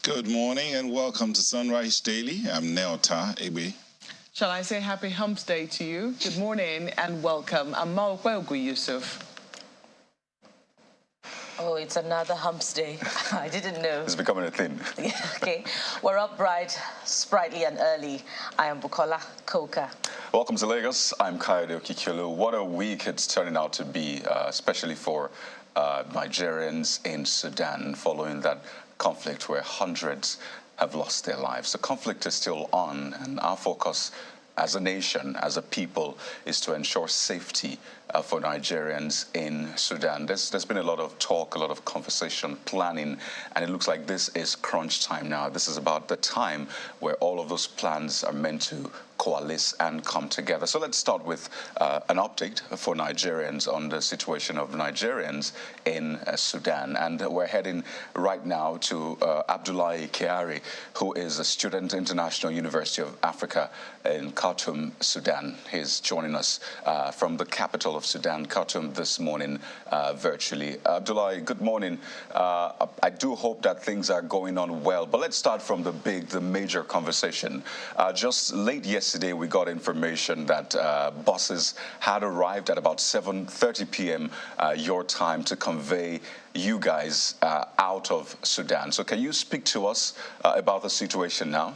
Good morning and welcome to Sunrise Daily. I'm Neota Ebe. Shall I say happy hump day to you? Good morning and welcome. I'm Maokwe Yusuf. Oh, it's another humps day. I didn't know. It's becoming a thing. Okay. We're up bright, sprightly and early. I am Bukola Koka. Welcome to Lagos. I'm Kayode Okikiolu. What a week it's turning out to be, especially for Nigerians in Sudan following that conflict where hundreds have lost their lives. The conflict is still on, and our focus as a nation, as a people, is to ensure safety for Nigerians in Sudan. There's been a lot of talk, a lot of conversation, planning, and it looks like this is crunch time now. This is about the time where all of those plans are meant to coalesce and come together. So let's start with an update for Nigerians on the situation of Nigerians in Sudan. And we're heading right now to Abdullahi Kiari, who is a student at International University of Africa in Khartoum, Sudan. He's joining us from the capital of Sudan, Khartoum, this morning virtually. Abdullahi, good morning. I do hope that things are going on well, but let's start from the major conversation. Just late yesterday, we got information that buses had arrived at about 7:30 p.m. Your time to convey you guys out of Sudan. So can you speak to us about the situation now?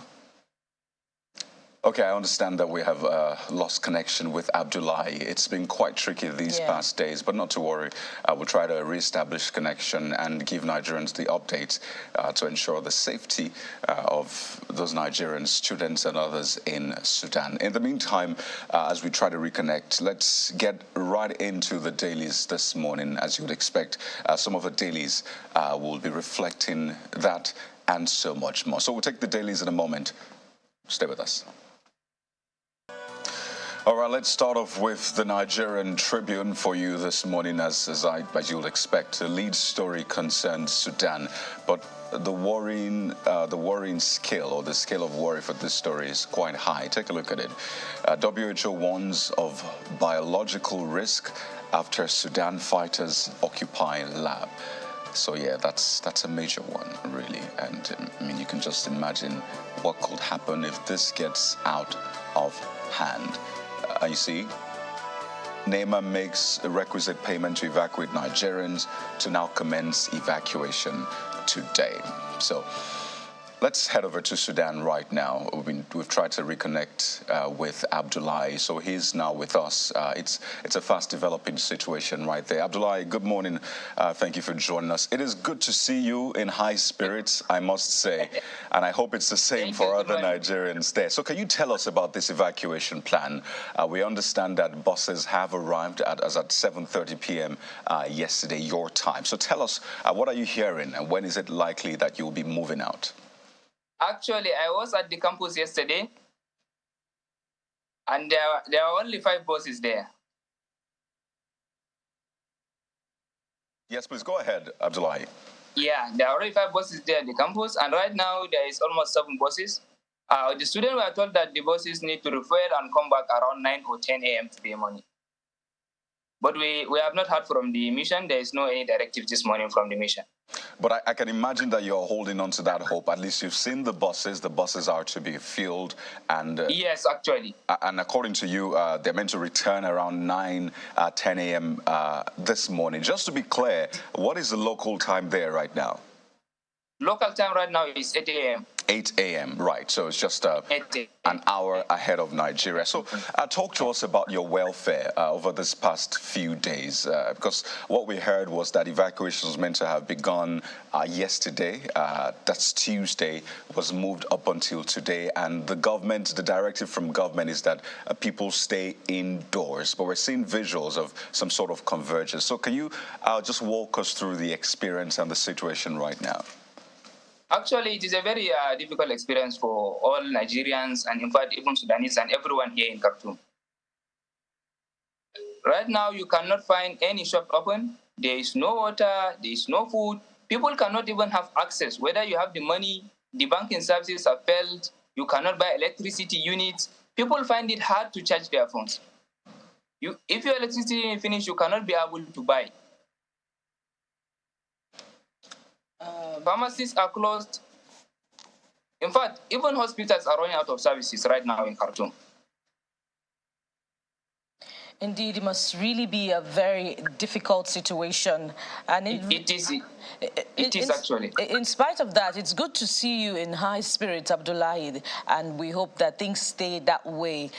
Okay, I understand that we have lost connection with Abdullahi. It's been quite tricky these past days, but not to worry. We'll try to reestablish connection and give Nigerians the updates to ensure the safety of those Nigerian students and others in Sudan. In the meantime, as we try to reconnect, let's get right into the dailies this morning. As you would expect, some of the dailies will be reflecting that and so much more. So we'll take the dailies in a moment. Stay with us. All right, let's start off with the Nigerian Tribune for you this morning. As you'll expect, the lead story concerns Sudan, but the worrying scale, or the scale of worry for this story, is quite high. Take a look at it. WHO warns of biological risk after Sudan fighters occupy lab. So yeah, that's a major one, really. And I mean, you can just imagine what could happen if this gets out of hand. You see, NEMA makes a requisite payment to evacuate Nigerians to now commence evacuation today. So let's head over to Sudan right now. We've tried to reconnect with Abdullahi, so he's now with us. It's a fast-developing situation right there. Abdullahi, good morning. Thank you for joining us. It is good to see you in high spirits, I must say, and I hope it's the same for other Nigerians there. So can you tell us about this evacuation plan? We understand that buses have arrived at 7:30 p.m. Yesterday, your time. So tell us, what are you hearing, and when is it likely that you'll be moving out? Actually, I was at the campus yesterday, and there are only 5 buses there. Yes, please go ahead, Abdullahi. Yeah, there are already 5 buses there at the campus, and right now there is almost 7 buses. The students were told that the buses need to refuel and come back around 9 or 10 a.m. today morning. But we have not heard from the mission. There is no any directive this morning from the mission. But I can imagine that you're holding on to that hope. At least you've seen the buses. The buses are to be filled. And yes, actually. And according to you, they're meant to return around 9, 10 a.m. This morning. Just to be clear, what is the local time there right now? Local time right now is 8 a.m. 8 a.m., right. So it's just an hour ahead of Nigeria. So talk to us about your welfare over this past few days, because what we heard was that evacuation was meant to have begun yesterday. That's Tuesday, was moved up until today. And the directive from government is that people stay indoors. But we're seeing visuals of some sort of convergence. So can you just walk us through the experience and the situation right now? Actually, it is a very difficult experience for all Nigerians, and in fact, even Sudanese and everyone here in Khartoum. Right now, you cannot find any shop open. There is no water, there is no food. People cannot even have access. Whether you have the money, the banking services have failed, you cannot buy electricity units. People find it hard to charge their phones. If your electricity is finished, you cannot be able to buy. Pharmacies are closed. In fact, even hospitals are running out of services right now in Khartoum. Indeed, it must really be a very difficult situation. And It is actually. In spite of that, it's good to see you in high spirits, Abdullahi, and we hope that things stay that way,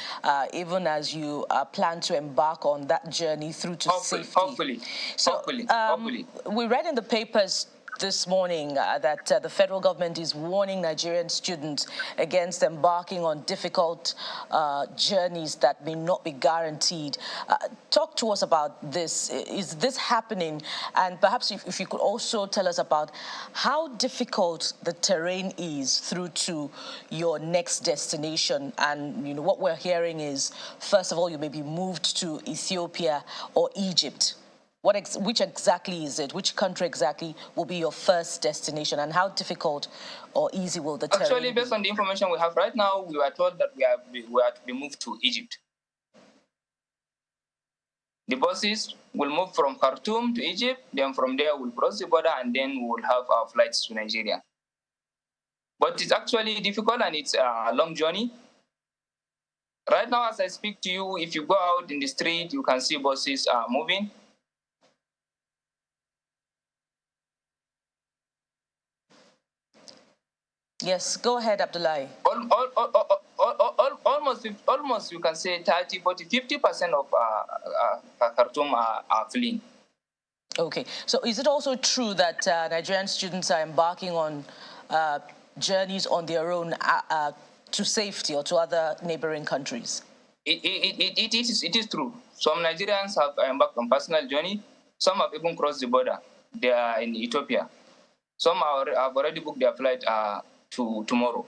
even as you plan to embark on that journey through to safety. Hopefully. We read in the papers this morning that the federal government is warning Nigerian students against embarking on difficult journeys that may not be guaranteed. Talk to us about this. Is this happening? And perhaps if you could also tell us about how difficult the terrain is through to your next destination. And you know what we're hearing is, first of all, you may be moved to Ethiopia or Egypt. Which exactly is it? Which country exactly will be your first destination, and how difficult or easy will the terrain be? Actually, based on the information we have right now, we are told that we are to be moved to Egypt. The buses will move from Khartoum to Egypt, then from there we'll cross the border, and then we'll have our flights to Nigeria. But it's actually difficult, and it's a long journey. Right now, as I speak to you, if you go out in the street, you can see buses moving. Yes, go ahead, Abdullahi. Almost, you can say 30, 40, 50% of Khartoum are fleeing. Okay, so is it also true that Nigerian students are embarking on journeys on their own to safety or to other neighboring countries? It is true. Some Nigerians have embarked on personal journey. Some have even crossed the border. They are in Ethiopia. Some have already booked their flight to tomorrow.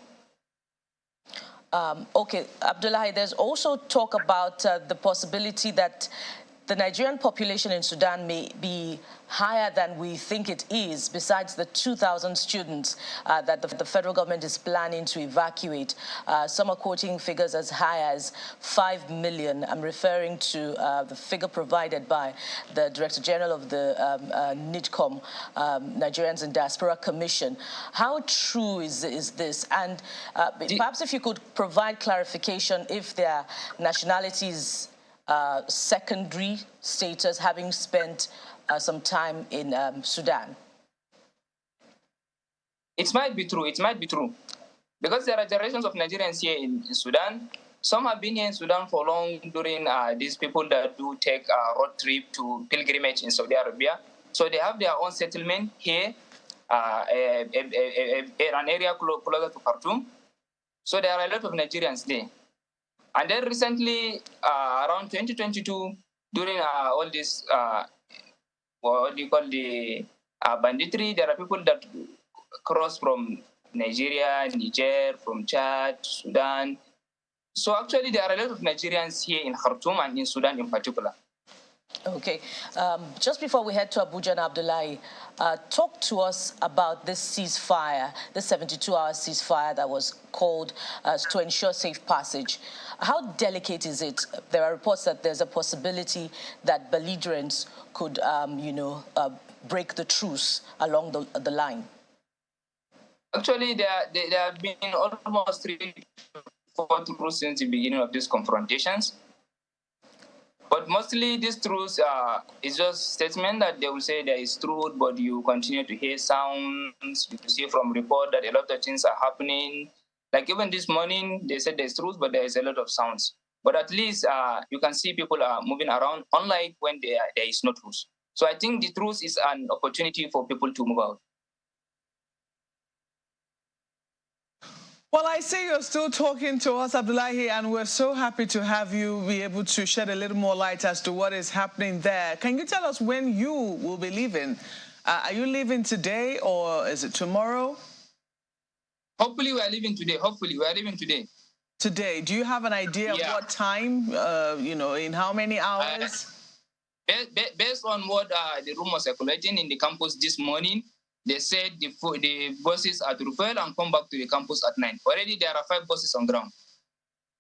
Okay, Abdullahi, there's also talk about the possibility that the Nigerian population in Sudan may be higher than we think it is, besides the 2,000 students that the federal government is planning to evacuate. Some are quoting figures as high as 5 million. I'm referring to the figure provided by the Director General of the NIDCOM, Nigerians in Diaspora Commission. How true is this? And perhaps if you could provide clarification if their nationalities secondary status, having spent some time in Sudan? It might be true. It might be true. Because there are generations of Nigerians here in Sudan. Some have been here in Sudan for long during these people that do take a road trip to pilgrimage in Saudi Arabia. So they have their own settlement here, an area closer to Khartoum. So there are a lot of Nigerians there. And then recently, around 2022, during all this, what do you call the banditry, there are people that cross from Nigeria, Niger, from Chad, Sudan. So actually, there are a lot of Nigerians here in Khartoum and in Sudan in particular. Okay. Just before we head to Abuja and Abdullahi, talk to us about this ceasefire, this 72-hour ceasefire that was called to ensure safe passage. How delicate is it? There are reports that there's a possibility that belligerents could, break the truce along the line. Actually, there have been almost 3 to 4 truces since the beginning of these confrontations. But mostly this truth is just statement that they will say there is truth, but you continue to hear sounds. You see from report that a lot of things are happening. Like even this morning, they said there's truth, but there is a lot of sounds. But at least you can see people are moving around, unlike when there is no truth. So I think the truth is an opportunity for people to move out. Well, I see you're still talking to us, Abdullahi, and we're so happy to have you be able to shed a little more light as to what is happening there. Can you tell us when you will be leaving? Are you leaving today or is it tomorrow? Hopefully we are leaving today. Hopefully we are leaving today. Today. Do you have an idea of what time, in how many hours? Based on what the rumor circulating in the campus this morning, they said the buses are to refuel and come back to the campus at 9. Already there are 5 buses on ground.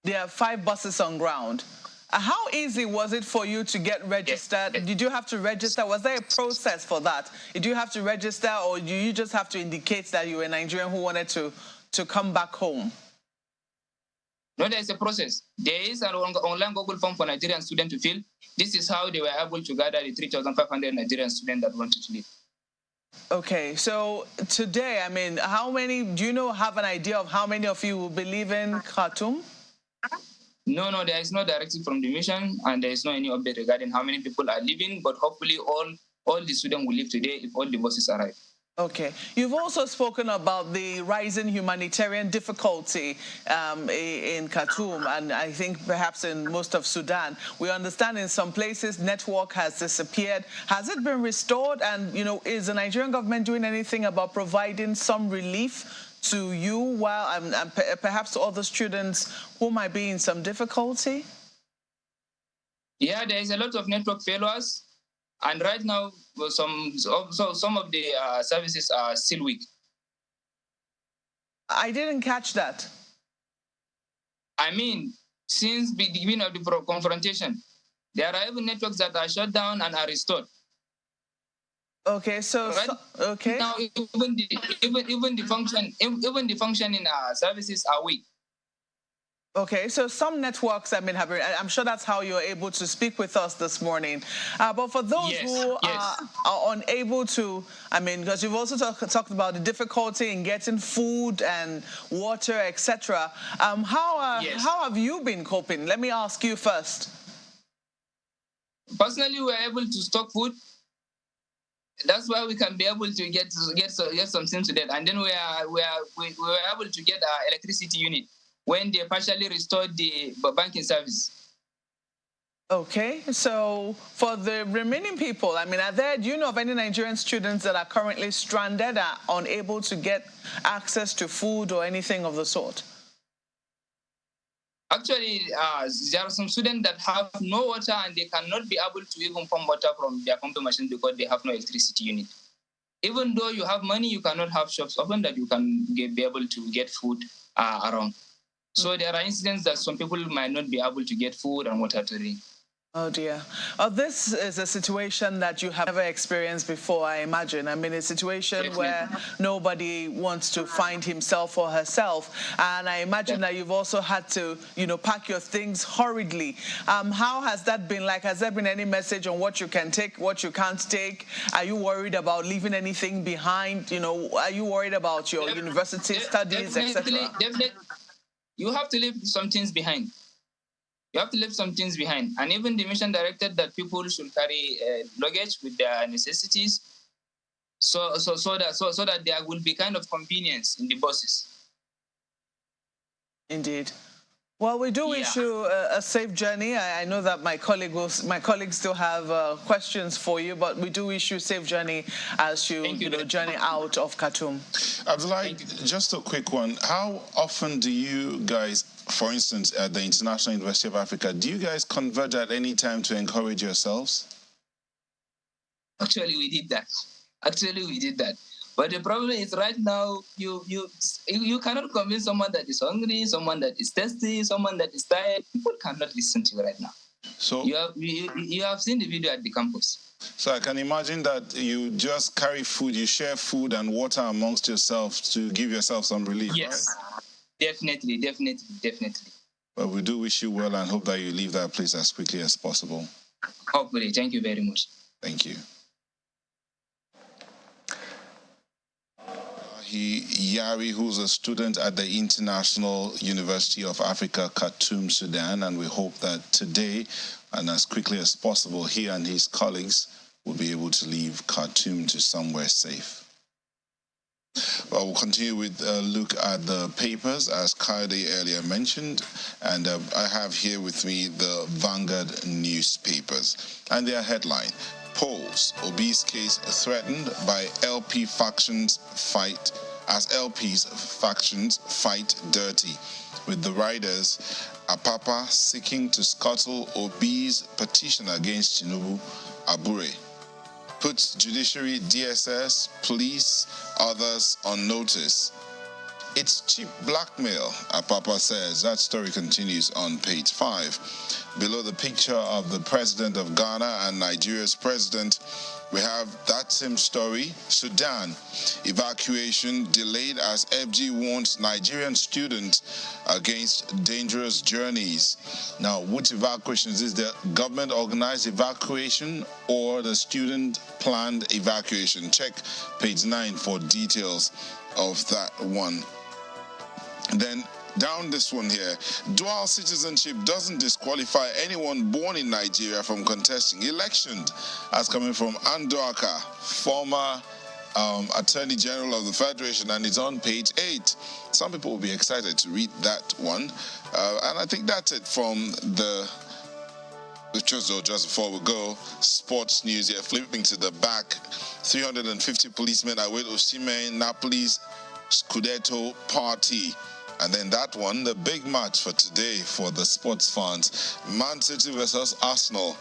There are 5 buses on ground. How easy was it for you to get registered? Yes. Did you have to register? Was there a process for that? Did you have to register, or do you just have to indicate that you were a Nigerian who wanted to to come back home? No, there is a process. There is an online Google form for Nigerian students to fill. This is how they were able to gather the 3,500 Nigerian students that wanted to leave. Okay, so today, I mean, how many, do you have an idea of how many of you will be leaving Khartoum? No, there is no directive from the mission, and there is no any update regarding how many people are leaving, but hopefully all the students will leave today if all the buses arrive. Okay. You've also spoken about the rising humanitarian difficulty in Khartoum, and I think perhaps in most of Sudan. We understand in some places network has disappeared. Has it been restored? And, is the Nigerian government doing anything about providing some relief to you while and perhaps to other students who might be in some difficulty? Yeah, there is a lot of network failures. And right now, some of the services are still weak. I didn't catch that. I mean, since the beginning of the confrontation, there are even networks that are shut down and are restored. Okay, okay. Now, even the functioning services are weak. Okay, so some networks, I'm sure that's how you're able to speak with us this morning. But for those who are unable to, because you've also talked about the difficulty in getting food and water, etc. How have you been coping? Let me ask you first. Personally, we're able to stock food. That's why we can be able to get something to that. And then we were able to get our electricity unit when they partially restored the banking service. Okay, so for the remaining people, do you know of any Nigerian students that are currently stranded, are unable to get access to food or anything of the sort? Actually, there are some students that have no water and they cannot be able to even pump water from their pumping machine because they have no electricity unit. Even though you have money, you cannot have shops open that you can be able to get food around. So there are incidents that some people might not be able to get food and water to drink. Oh, dear. This is a situation that you have never experienced before, I imagine. A situation where nobody wants to find himself or herself. And I imagine that you've also had to, pack your things hurriedly. How has that been like? Has there been any message on what you can take, what you can't take? Are you worried about leaving anything behind? Are you worried about your university studies, etc.? Definitely. You have to leave some things behind. And even the mission directed that people should carry luggage with their necessities, so that there will be kind of convenience in the buses. Indeed. Well, we do wish you a safe journey. I know that my colleagues still have questions for you, but we do wish you a safe journey as you journey out of Khartoum. Abdullahi, just a quick one. How often do you guys, for instance, at the International University of Africa, do you guys converge at any time to encourage yourselves? Actually, we did that. But the problem is right now, you cannot convince someone that is hungry, someone that is thirsty, someone that is tired. People cannot listen to you right now. So you have seen the video at the campus. So I can imagine that you just carry food, you share food and water amongst yourselves to give yourself some relief, yes, right? Definitely. But we do wish you well and hope that you leave that place as quickly as possible. Hopefully. Thank you very much. Thank you. Yari, who's a student at the International University of Africa, Khartoum, Sudan, and we hope that today and as quickly as possible, he and his colleagues will be able to leave Khartoum to somewhere safe. Well, we'll continue with a look at the papers, as Kaide earlier mentioned, and I have here with me the Vanguard newspapers and their headline: Polls, obese case threatened by LP factions fight as LP's factions fight dirty, with the riders Apapa seeking to scuttle obese petition against Tinubu. Abure puts judiciary, DSS, police, others on notice. It's cheap blackmail, Apapa says. That story continues on page 5. Below the picture of the president of Ghana and Nigeria's president, we have that same story. Sudan, evacuation delayed as FG warns Nigerian students against dangerous journeys. Now, which evacuation is this? The government-organized evacuation or the student-planned evacuation? Check page 9 for details of that one. Then down this one here, dual citizenship doesn't disqualify anyone born in Nigeria from contesting elections. That's coming from Andoaka, former Attorney General of the Federation, and it's on page 8. Some people will be excited to read that one. And I think that's it from the just before we go, sports news here, flipping to the back. 350 policemen await Osimhen Napoli's Scudetto party. And then that one, the big match for today for the sports fans, Man City versus Arsenal.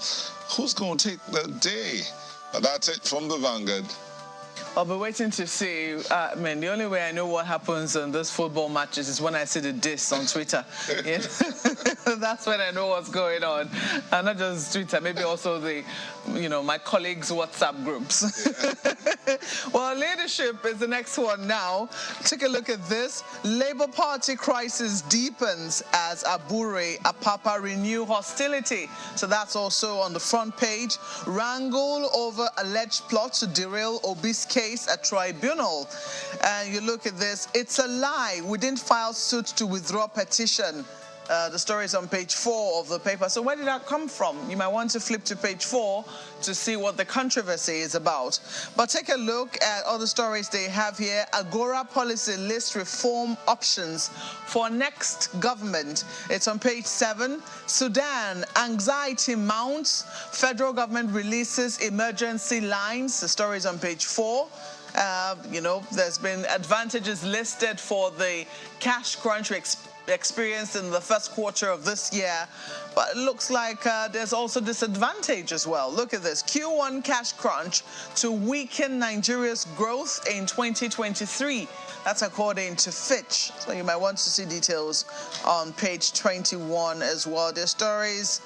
Who's going to take the day? That's it from the Vanguard. I'll be waiting to see. Man, the only way I know what happens in those football matches is when I see the diss on Twitter. Yeah. That's when I know what's going on. And not just Twitter, maybe also the, my colleagues' WhatsApp groups. Yeah. Well, leadership is the next one now. Take a look at this. Labour Party crisis deepens as Abure Apapa renew hostility. So that's also on the front page. Wrangle over alleged plot to derail Obi's case at tribunal. And you look at this, it's a lie. We didn't file suit to withdraw petition. The story is on page 4 of the paper. So where did that come from? You might want to flip to page 4 to see what the controversy is about. But take a look at other stories they have here. Agora policy lists reform options for next government. It's on page 7. Sudan, anxiety mounts. Federal government releases emergency lines. The story is on page 4. There's been advantages listed for the cash crunch experienced in the first quarter of this year, but it looks like there's also disadvantage as well. Look at this. Q1 cash crunch to weaken Nigeria's growth in 2023. That's according to Fitch. So you might want to see details on page 21 as well. There's stories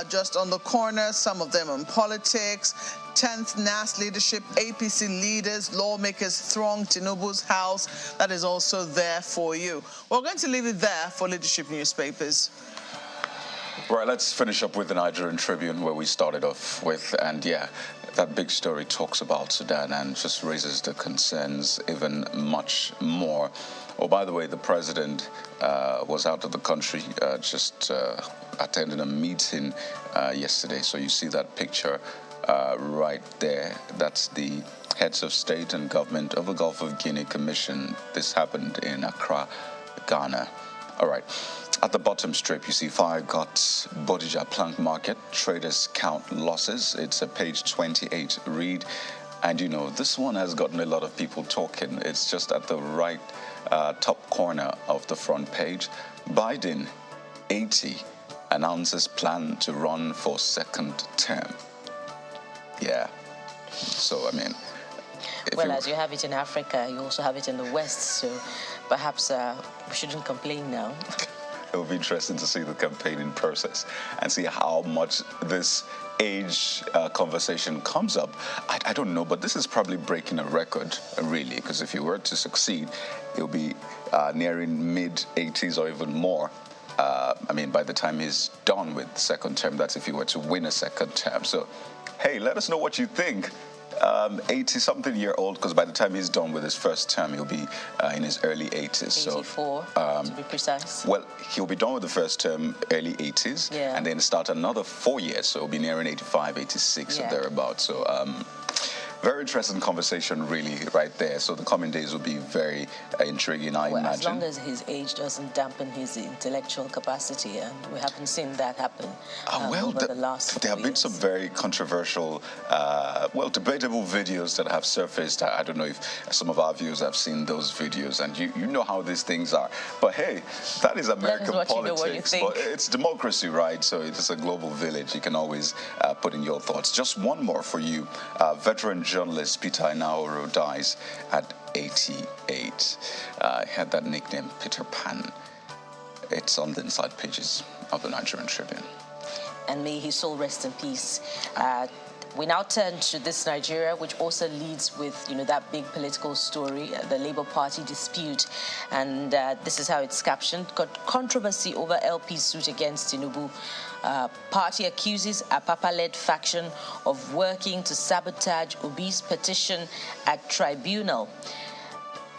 just on the corner, some of them on politics. 10th NASS leadership, APC leaders, lawmakers throng Tinubu's house. That is also there for you. We're going to leave it there for leadership newspapers. Right, let's finish up with the Nigerian Tribune where we started off with. And yeah, that big story talks about Sudan and just raises the concerns even much more. Oh, by the way, the president was out of the country, just attending a meeting yesterday. So you see that picture right there. That's the heads of state and government of the Gulf of Guinea Commission. This happened in Accra, Ghana. All right. At the bottom strip, you see fire got Bodija Plank Market. Traders count losses. It's a page 28 read. And this one has gotten a lot of people talking. It's just at the right top corner of the front page. Biden, 80, announces plan to run for second term. Yeah. So, well, as you have it in Africa, you also have it in the West. So perhaps we shouldn't complain now. It will be interesting to see the campaigning process and see how much this age conversation comes up. I don't know, but this is probably breaking a record, really, because if you were to succeed, it'll be nearing mid-80s or even more. By the time he's done with second term, that's if he were to win a second term. So, hey, let us know what you think. 80-something-year-old, because by the time he's done with his first term, he'll be in his early 80s. 84, to be precise. Well, he'll be done with the first term, early 80s, and then start another 4 years, so he'll be nearing 85, 86, or thereabouts. So, very interesting conversation, really, right there. So the coming days will be very intriguing, I imagine. As long as his age doesn't dampen his intellectual capacity, and we haven't seen that happen over the last there have been some very controversial, debatable videos that have surfaced. I don't know if some of our viewers have seen those videos, and you know how these things are. But hey, that is American politics. But it's democracy, right? So it's a global village. You can always put in your thoughts. Just one more for you. Veteran journalist Peter Inaoro dies at 1988. He had that nickname, Peter Pan. It's on the inside pages of the Nigerian Tribune. And may his soul rest in peace. We now turn to this Nigeria, which also leads with, that big political story, the Labour Party dispute. And this is how it's captioned. Controversy over LP's suit against Tinubu. Party accuses a Papa-led faction of working to sabotage Obi's petition at tribunal.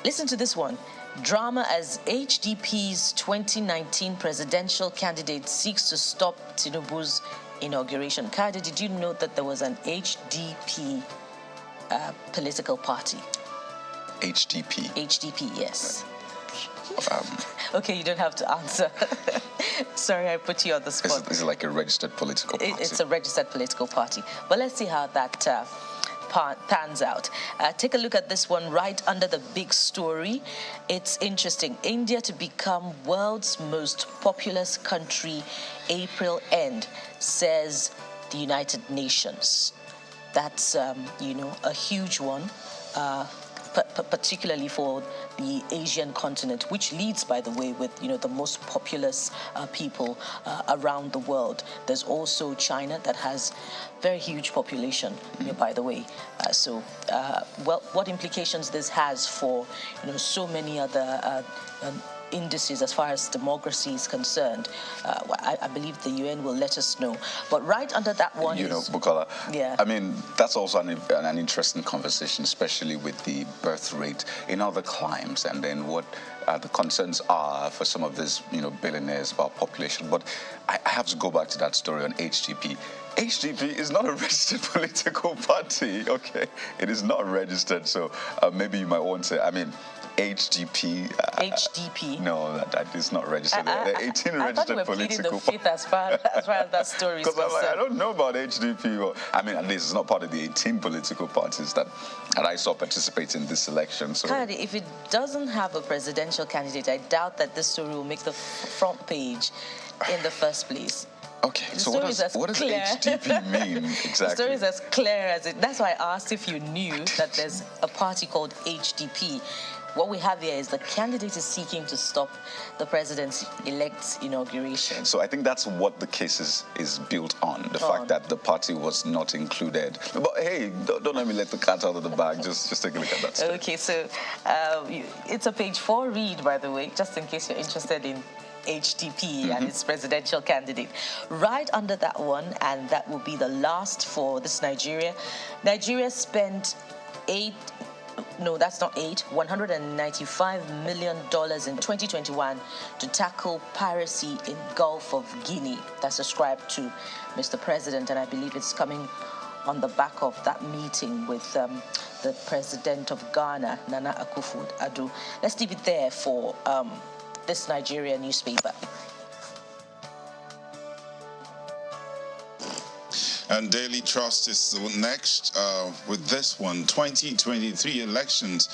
Listen to this one. Drama as HDP's 2019 presidential candidate seeks to stop Tinubu's inauguration. Kade, did you know that there was an HDP political party? HDP? HDP, yes. Okay, you don't have to answer. Sorry, I put you on the spot. Is it like a registered political party? It's a registered political party. But let's see how that pans out. Take a look at this one right under the big story. It's interesting. India to become world's most populous country April end, says the United Nations. That's, a huge one, particularly for the Asian continent, which leads, by the way, with, the most populous people around the world. There's also China that has very huge population, by the way. What implications this has for, so many other indices as far as democracy is concerned, I believe the UN will let us know. But right under that one Bukola, yeah. I mean, that's also an interesting conversation, especially with the birth rate in other climes, and then what the concerns are for some of these, billionaires about population. But I have to go back to that story on HDP. HDP is not a registered political party, okay? It is not registered, so maybe you might want to, HDP. HDP. No, that is not registered. There are 18 registered political parties. As far as that story is concerned. Because I don't know about HDP. At least it's not part of the 18 political parties that I saw participate in this election. So, Kennedy, if it doesn't have a presidential candidate, I doubt that this story will make the front page in the first place. Okay, so what does HDP mean exactly? The story is as clear as it. That's why I asked if you knew that there's a party called HDP. What we have here is the candidate is seeking to stop the president-elect's inauguration. So I think that's what the case is built on, the fact that the party was not included. But hey, don't let me let the cat out of the bag. Just take a look at that story. Okay, so it's a page 4 read, by the way, just in case you're interested in HDP and its presidential candidate. Right under that one, and that will be the last for this Nigeria. Nigeria spent $195 million in 2021 to tackle piracy in Gulf of Guinea. That's ascribed to Mr. President, and I believe it's coming on the back of that meeting with the President of Ghana, Nana Akufo-Addo. Let's leave it there for this Nigerian newspaper. And Daily Trust is next with this one. 2023 elections,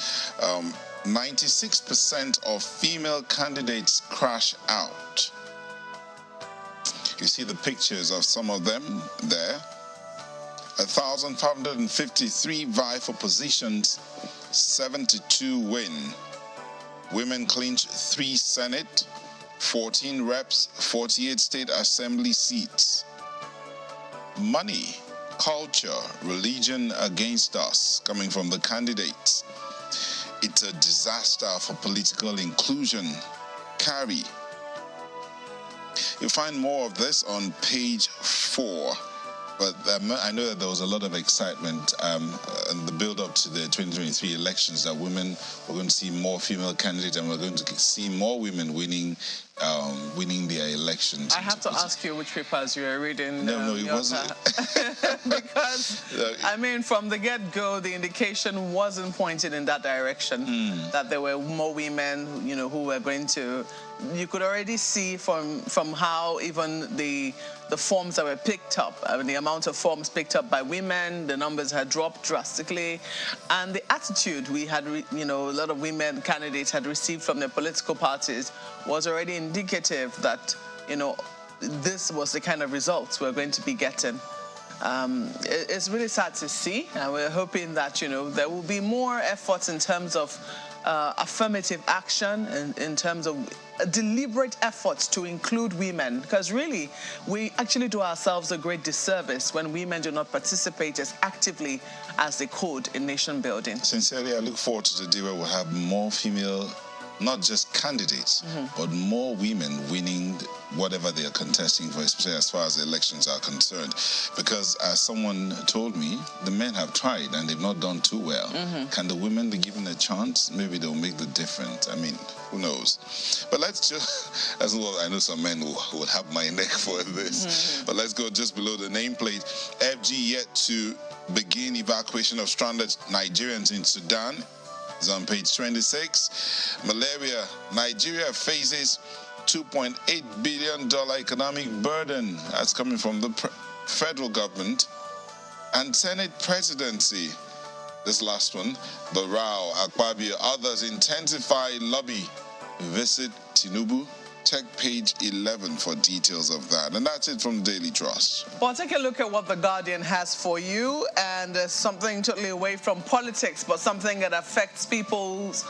96% of female candidates crash out. You see the pictures of some of them there. 1,553 vie for positions, 72 win. Women clinch 3 Senate, 14 reps, 48 state assembly seats. Money, culture, religion against us, coming from the candidates. It's a disaster for political inclusion. Carry. You'll find more of this on page 4. But I know that there was a lot of excitement in the build-up to the 2023 elections that women were going to see more female candidates and we're going to see more women winning their elections. I have to ask you which papers you were reading. No, it wasn't. Because, from the get-go, the indication wasn't pointed in that direction, that there were more women, who were going to... You could already see from how even the forms that were picked up, the amount of forms picked up by women, the numbers had dropped drastically. And the attitude we had, a lot of women candidates had received from their political parties was already indicative that, this was the kind of results we're going to be getting. It's really sad to see, and we're hoping that, there will be more efforts in terms of affirmative action and in terms of deliberate efforts to include women, because really we actually do ourselves a great disservice when women do not participate as actively as they could in nation building. Sincerely, I look forward to the day where we'll have more female, not just candidates, but more women winning whatever they are contesting for, especially as far as elections are concerned. Because as someone told me, the men have tried and they've not done too well. Can the women be given a chance? Maybe they'll make the difference. I mean, who knows? But let's just, as well, I know some men will have my neck for this. But let's go just below the nameplate. FG yet to begin evacuation of stranded Nigerians in Sudan. Is on page 26. Malaria. Nigeria faces $2.8 billion economic burden. That's coming from the federal government. And Senate presidency. This last one. Barrow, Akpabio, others intensify lobby. Visit Tinubu. Check page 11 for details of that. And that's it from Daily Trust. Well, take a look at what The Guardian has for you, and something totally away from politics, but something that affects people's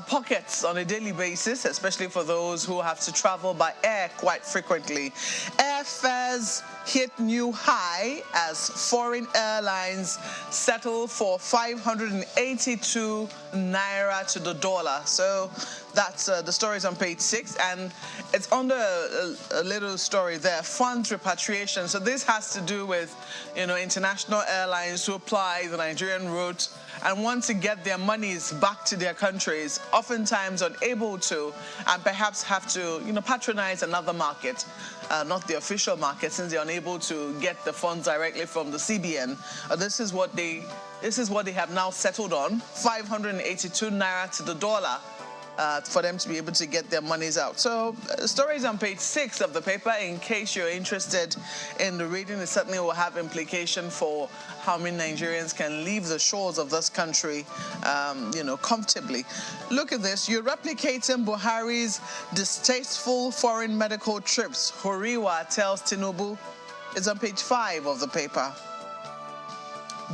pockets on a daily basis, especially for those who have to travel by air quite frequently. Airfares hit new high as foreign airlines settle for 582 naira to the dollar. So that's the stories on page 6, and it's under a little story there, funds repatriation. So this has to do with, international airlines who apply the Nigerian route and want to get their monies back to their countries, oftentimes unable to, and perhaps have to, patronize another market, not the official market, since they're unable to get the funds directly from the CBN. This is what they have now settled on, 582 naira to the dollar. For them to be able to get their monies out. So, stories on page 6 of the paper, in case you're interested in the reading. It certainly will have implication for how many Nigerians can leave the shores of this country, comfortably. Look at this. You're replicating Buhari's distasteful foreign medical trips. Horiwa tells Tinubu. It's on page 5 of the paper.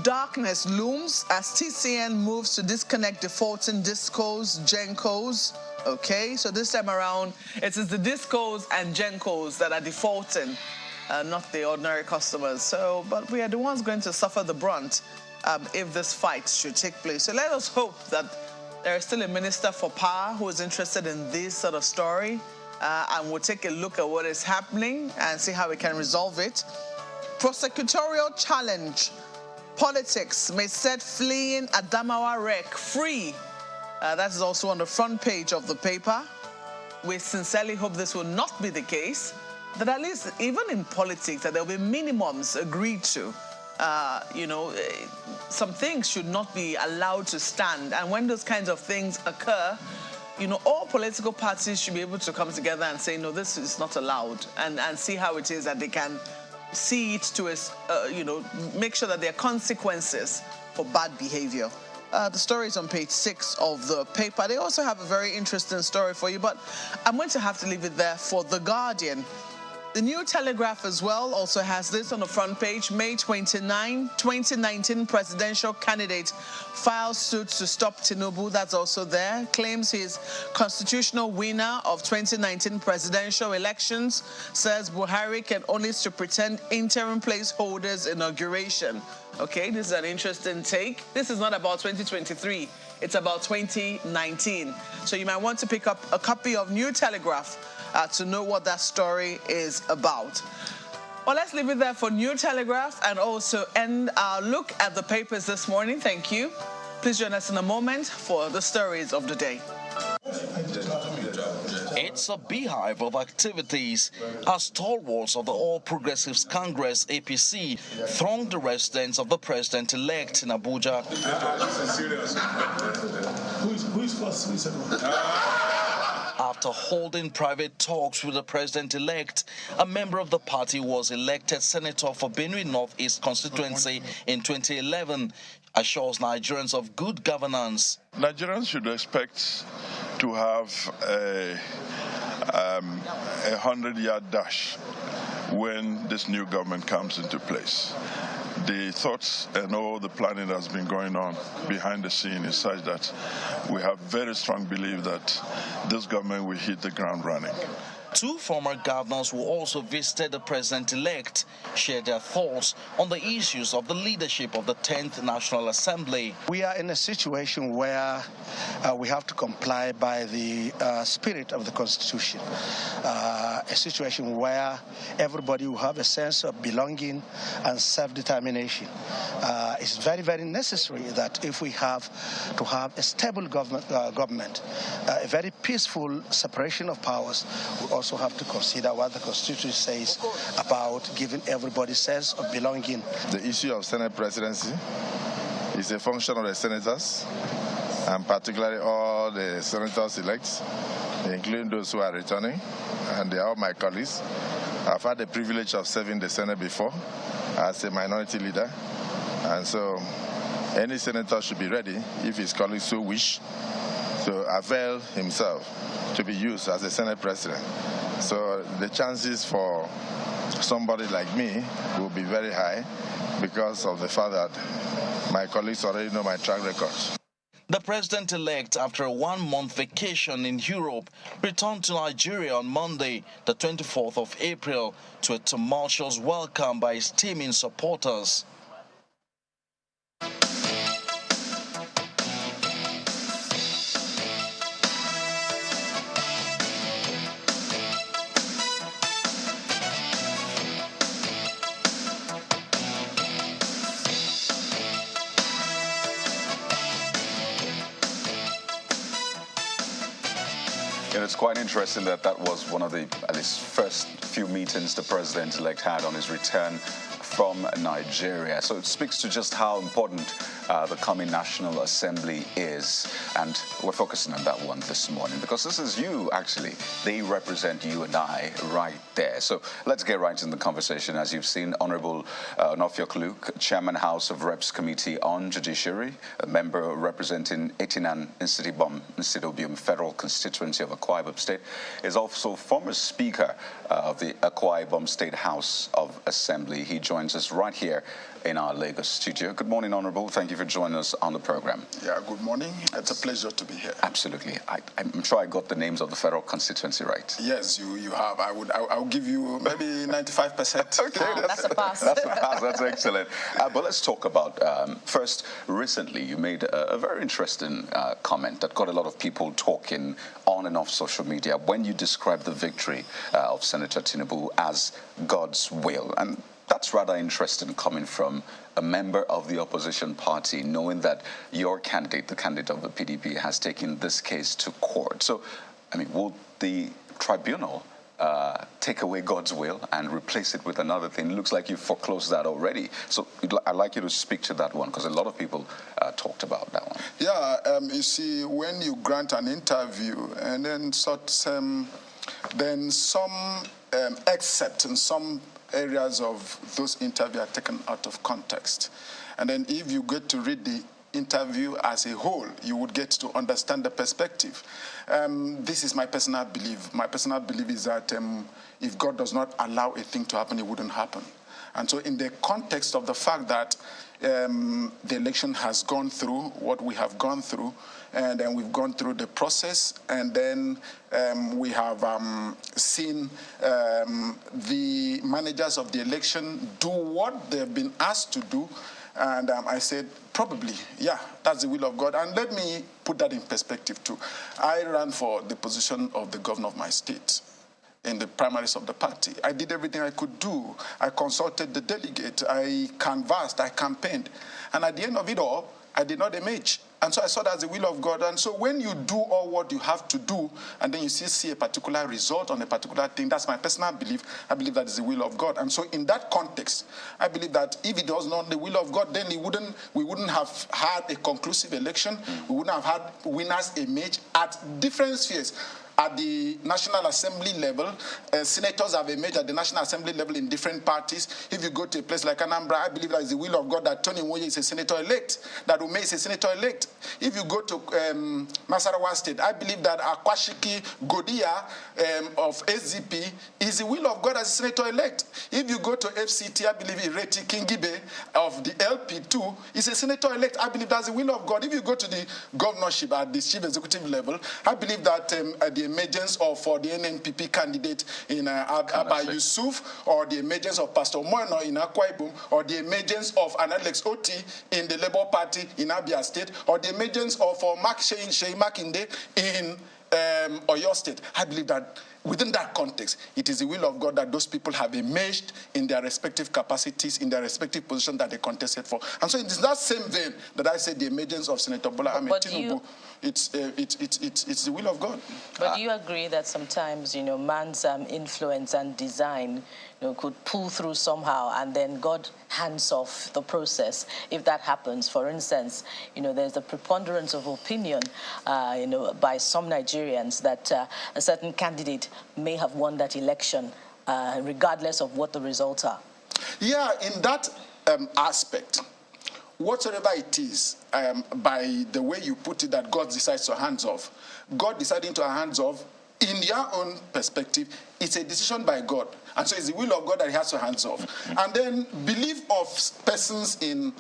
Darkness looms as TCN moves to disconnect defaulting discos, gencos. Okay, so this time around, it is the discos and gencos that are defaulting, not the ordinary customers. So, but we are the ones going to suffer the brunt if this fight should take place. So let us hope that there is still a minister for power who is interested in this sort of story, and we'll take a look at what is happening and see how we can resolve it. Prosecutorial challenge. Politics may set fleeing Adamawa wreck free. That is also on the front page of the paper. We sincerely hope this will not be the case, that at least even in politics that there will be minimums agreed to. Some things should not be allowed to stand. And when those kinds of things occur, all political parties should be able to come together and say, no, this is not allowed, and see how it is that they can see it to, make sure that there are consequences for bad behavior. The story is on page 6 of the paper. They also have a very interesting story for you, but I'm going to have to leave it there for The Guardian. The New Telegraph as well also has this on the front page. May 29, 2019 presidential candidate files suit to stop Tinubu. That's also there. Claims he's constitutional winner of 2019 presidential elections. Says Buhari can only pretend interim placeholders inauguration. Okay, this is an interesting take. This is not about 2023. It's about 2019. So you might want to pick up a copy of New Telegraph to know what that story is about. Well, let's leave it there for New Telegraph and also end our look at the papers this morning. Thank you. Please join us in a moment for the stories of the day. It's a beehive of activities as stalwarts of the All Progressives Congress APC throng the residence of the president-elect in Abuja. Who is first? After holding private talks with the president-elect, a member of the party was elected senator for Benue North East constituency in 2011, assures Nigerians of good governance. Nigerians should expect to have a 100-yard dash when this new government comes into place. the thoughts and all the planning that's been going on behind the scene is such that we have very strong belief that this government will hit the ground running. Two former governors who also visited the president-elect shared their thoughts on the issues of the leadership of the 10th National Assembly. We are in a situation where we have to comply by the spirit of the Constitution, a situation where everybody will have a sense of belonging and self-determination. It's very, very necessary that if we have to have a stable government, a very peaceful separation of powers, we also have to consider what the Constitution says about giving everybody a sense of belonging. The issue of Senate presidency is a function of the senators, and particularly all the senators-elect, including those who are returning, and they are all my colleagues. I've had the privilege of serving the Senate before as a minority leader, and so any senator should be ready, if his colleagues so wish, to avail himself to be used as a Senate president. So the chances for somebody like me will be very high because of the fact that my colleagues already know my track record. The president-elect, after a one-month vacation in Europe, returned to Nigeria on Monday, the 24th of April, to a tumultuous welcome by his teeming supporters. It's quite interesting that that was one of the, at least, first few meetings the president-elect had on his return from Nigeria. So it speaks to just how important the coming National Assembly is. And we're focusing on that one this morning because this is you, actually. They represent you and I right there. So let's get right in the conversation. As you've seen, Honorable Onofiok Luke, Chairman, House of Reps Committee on Judiciary, a member representing Etinan Institobim Federal Constituency of Akwa Ibom State, is also former Speaker of the Akwa Ibom State House of Assembly. He joins us right here in our Lagos studio. Good morning, Honorable. Thank you for joining us on the program. Yeah, good morning. It's a pleasure to be here. Absolutely. I'm sure I got the names of the federal constituency right. Yes, you have. I'll give you maybe 95%. Okay, that's a pass. That's a pass. That's excellent. But let's talk about, first, recently you made a very interesting comment that got a lot of people talking on and off social media when you described the victory of Senator Tinubu as God's will. And that's rather interesting coming from a member of the opposition party, knowing that your candidate, the candidate of the PDP, has taken this case to court. So, I mean, will the tribunal take away God's will and replace it with another thing? It looks like you foreclosed that already. So I'd like you to speak to that one, because a lot of people talked about that one. Yeah, you see, when you grant an interview and then some excerpt and some areas of those interviews are taken out of context. And then if you get to read the interview as a whole, you would get to understand the perspective. This is my personal belief. My personal belief is that if God does not allow a thing to happen, it wouldn't happen. And so in the context of the fact that the election has gone through what we have gone through, and then we've gone through the process, and then we have seen the managers of the election do what they've been asked to do. And I said, probably, yeah, that's the will of God. And let me put that in perspective too. I ran for the position of the governor of my state in the primaries of the party. I did everything I could do. I consulted the delegate. I canvassed. I campaigned. And at the end of it all, I did not emerge. And so I saw that as the will of God. And so when you do all what you have to do, and then you see a particular result on a particular thing, that's my personal belief. I believe that is the will of God. And so in that context, I believe that if it was not the will of God, then we wouldn't have had a conclusive election. We wouldn't have had winners emerge at different spheres. at the National Assembly level. Senators have emerged at the National Assembly level in different parties. If you go to a place like Anambra, I believe that is the will of God that Tony Nwoye is a senator-elect, that Ume is a senator-elect. If you go to Masarawa State, I believe that Akwashiki Godia of SDP is the will of God as a senator-elect. If you go to FCT, I believe Ireti Kingibe of the LP2 is a senator-elect. I believe that's the will of God. If you go to the governorship at the chief executive level, I believe that the emergence of the NNPP candidate in Abba Yusuf, or the emergence of Pastor Moeno in Akwa Ibom, or the emergence of Alex Oti in the Labour Party in Abia State, or the emergence of Mark Shei Makinde in Oyo State. I believe that within that context, it is the will of God that those people have emerged in their respective capacities, in their respective positions that they contested for. And so it is that same vein that I say the emergence of Senator Bola Ahmed Tinubu, it's the will of God. But do you agree that sometimes, man's influence and design, could pull through somehow, and then God hands off the process if that happens? For instance, there's a preponderance of opinion, by some Nigerians that a certain candidate may have won that election, regardless of what the results are. Yeah, in that aspect, whatsoever it is, by the way you put it, that God decides to hands off, God deciding to hands off, in your own perspective, it's a decision by God. And so it's the will of God that he has to hands off. And then belief of persons in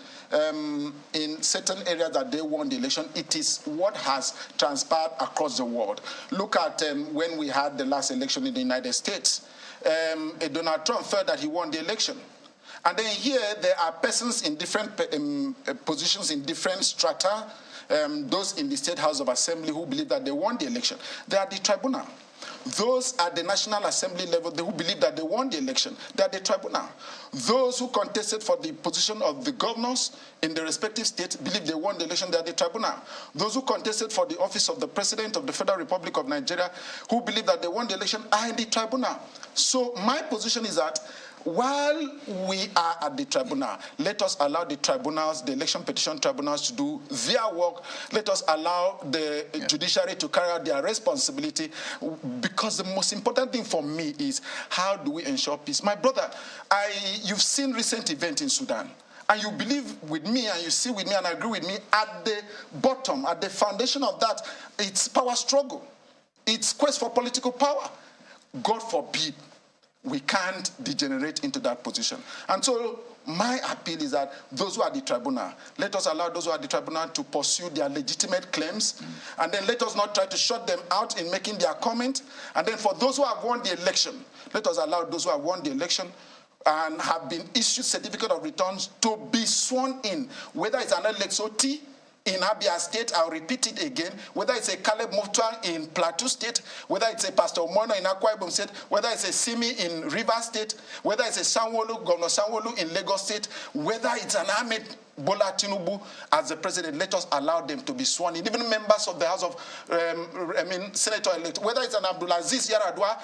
certain areas that they won the election, it is what has transpired across the world. Look at when we had the last election in the United States. Donald Trump felt that he won the election. And then here there are persons in different positions, in different strata, those in the State House of Assembly who believe that they won the election. They are the tribunal. Those at the National Assembly level, they who believe that they won the election, they are the tribunal. Those who contested for the position of the governors in the respective states believe they won the election, they are the tribunal. Those who contested for the office of the President of the Federal Republic of Nigeria, who believe that they won the election, are in the tribunal. So my position is that while we are at the tribunal, let us allow the tribunals, the election petition tribunals, to do their work. Let us allow the judiciary to carry out their responsibility, because the most important thing for me is how do we ensure peace? My brother, you've seen recent events in Sudan, and you believe with me, and you see with me, and agree with me, at the bottom, at the foundation of that, it's power struggle. It's quest for political power. God forbid we can't degenerate into that position. And so my appeal is that those who are the tribunal, let us allow those who are the tribunal to pursue their legitimate claims, and then let us not try to shut them out in making their comment. And then for those who have won the election, let us allow those who have won the election and have been issued certificate of returns to be sworn in, whether it's an Alex Oti in Abia State, I'll repeat it again, whether it's a Caleb Mutwa in Plateau State, whether it's a Pastor Moeno in Akwa Ibom State, whether it's a Simi in Rivers State, whether it's a Sanwo-Olu, Governor Sanwo-Olu in Lagos State, whether it's an Ahmed Bola Tinubu as the president, let us allow them to be sworn in. Even members of the House of, Senator-elect, whether it's an Abdulaziz Yaradua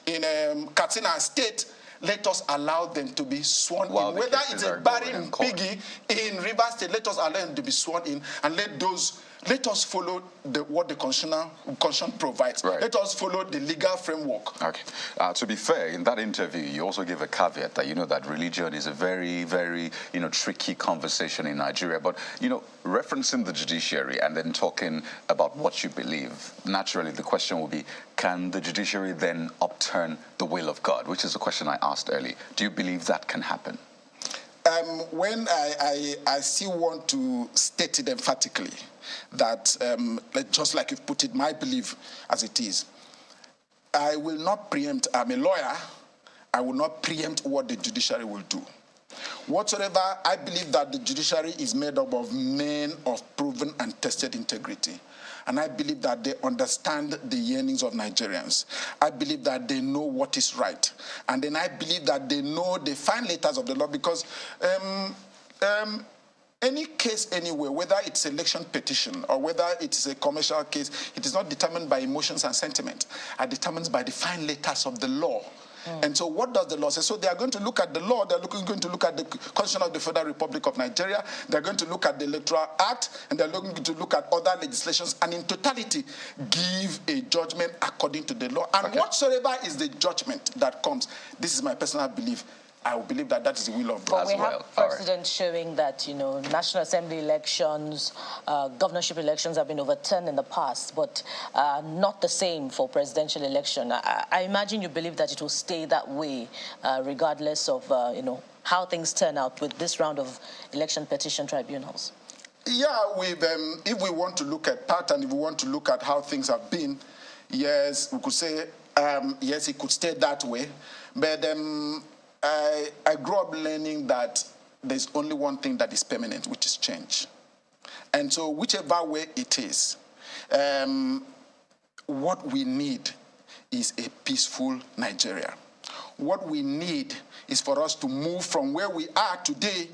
in Katsina State, let us allow them to be sworn in. Whether it's a Barry Piggy in Rivers State, let us allow them to be sworn in, and let us follow what the constitution provides. Right. Let us follow the legal framework. Okay. To be fair, in that interview, you also gave a caveat that that religion is a very, very tricky conversation in Nigeria. But referencing the judiciary and then talking about what you believe, naturally the question will be, can the judiciary then upturn the will of God? Which is the question I asked earlier. Do you believe that can happen? When I still want to state it emphatically that, just like you've put it, my belief as it is, I will not preempt. I'm a lawyer. I will not preempt what the judiciary will do. Whatsoever, I believe that the judiciary is made up of men of proven and tested integrity. And I believe that they understand the yearnings of Nigerians. I believe that they know what is right. And then I believe that they know the fine letters of the law, because any case anywhere, whether it's election petition or whether it's a commercial case, it is not determined by emotions and sentiment. It determines by the fine letters of the law. And so what does the law say? So they are going to look at the law, they're going to look at the Constitution of the Federal Republic of Nigeria, they're going to look at the Electoral Act, and they're going to look at other legislations, and in totality give a judgment according to the law. And whatsoever is the judgment that comes, this is my personal belief, I will believe that that is the will of God. But we have precedents showing that, you know, National Assembly elections, governorship elections have been overturned in the past, but not the same for presidential election. I imagine you believe that it will stay that way, regardless of, you know, how things turn out with this round of election petition tribunals. Yeah, if we want to look at pattern, if we want to look at how things have been, yes, we could say, yes, it could stay that way. But I grew up learning that there's only one thing that is permanent, which is change. And so whichever way it is, what we need is a peaceful Nigeria. What we need is for us to move from where we are today,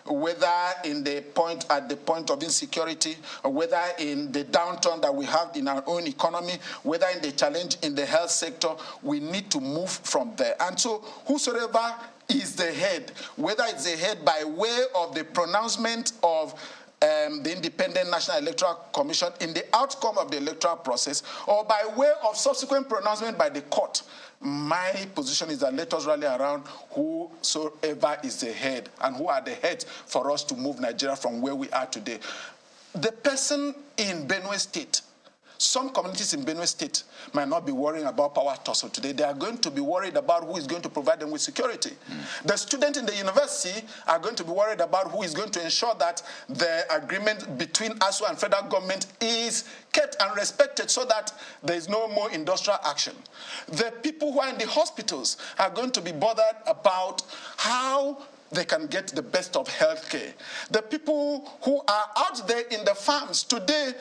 whether at the point of insecurity, or whether in the downturn that we have in our own economy, whether in the challenge in the health sector, we need to move from there. And so whosoever is the head, whether it's the head by way of the pronouncement of the Independent National Electoral Commission in the outcome of the electoral process, or by way of subsequent pronouncement by the court, my position is that let us rally around whosoever is the head and who are the heads for us to move Nigeria from where we are today. The person in Benue State, some communities in Benue State might not be worrying about power tussle today. They are going to be worried about who is going to provide them with security. The students in the university are going to be worried about who is going to ensure that the agreement between ASU and federal government is kept and respected so that there is no more industrial action. The people who are in the hospitals are going to be bothered about how they can get the best of health care. The people who are out there in the farms today,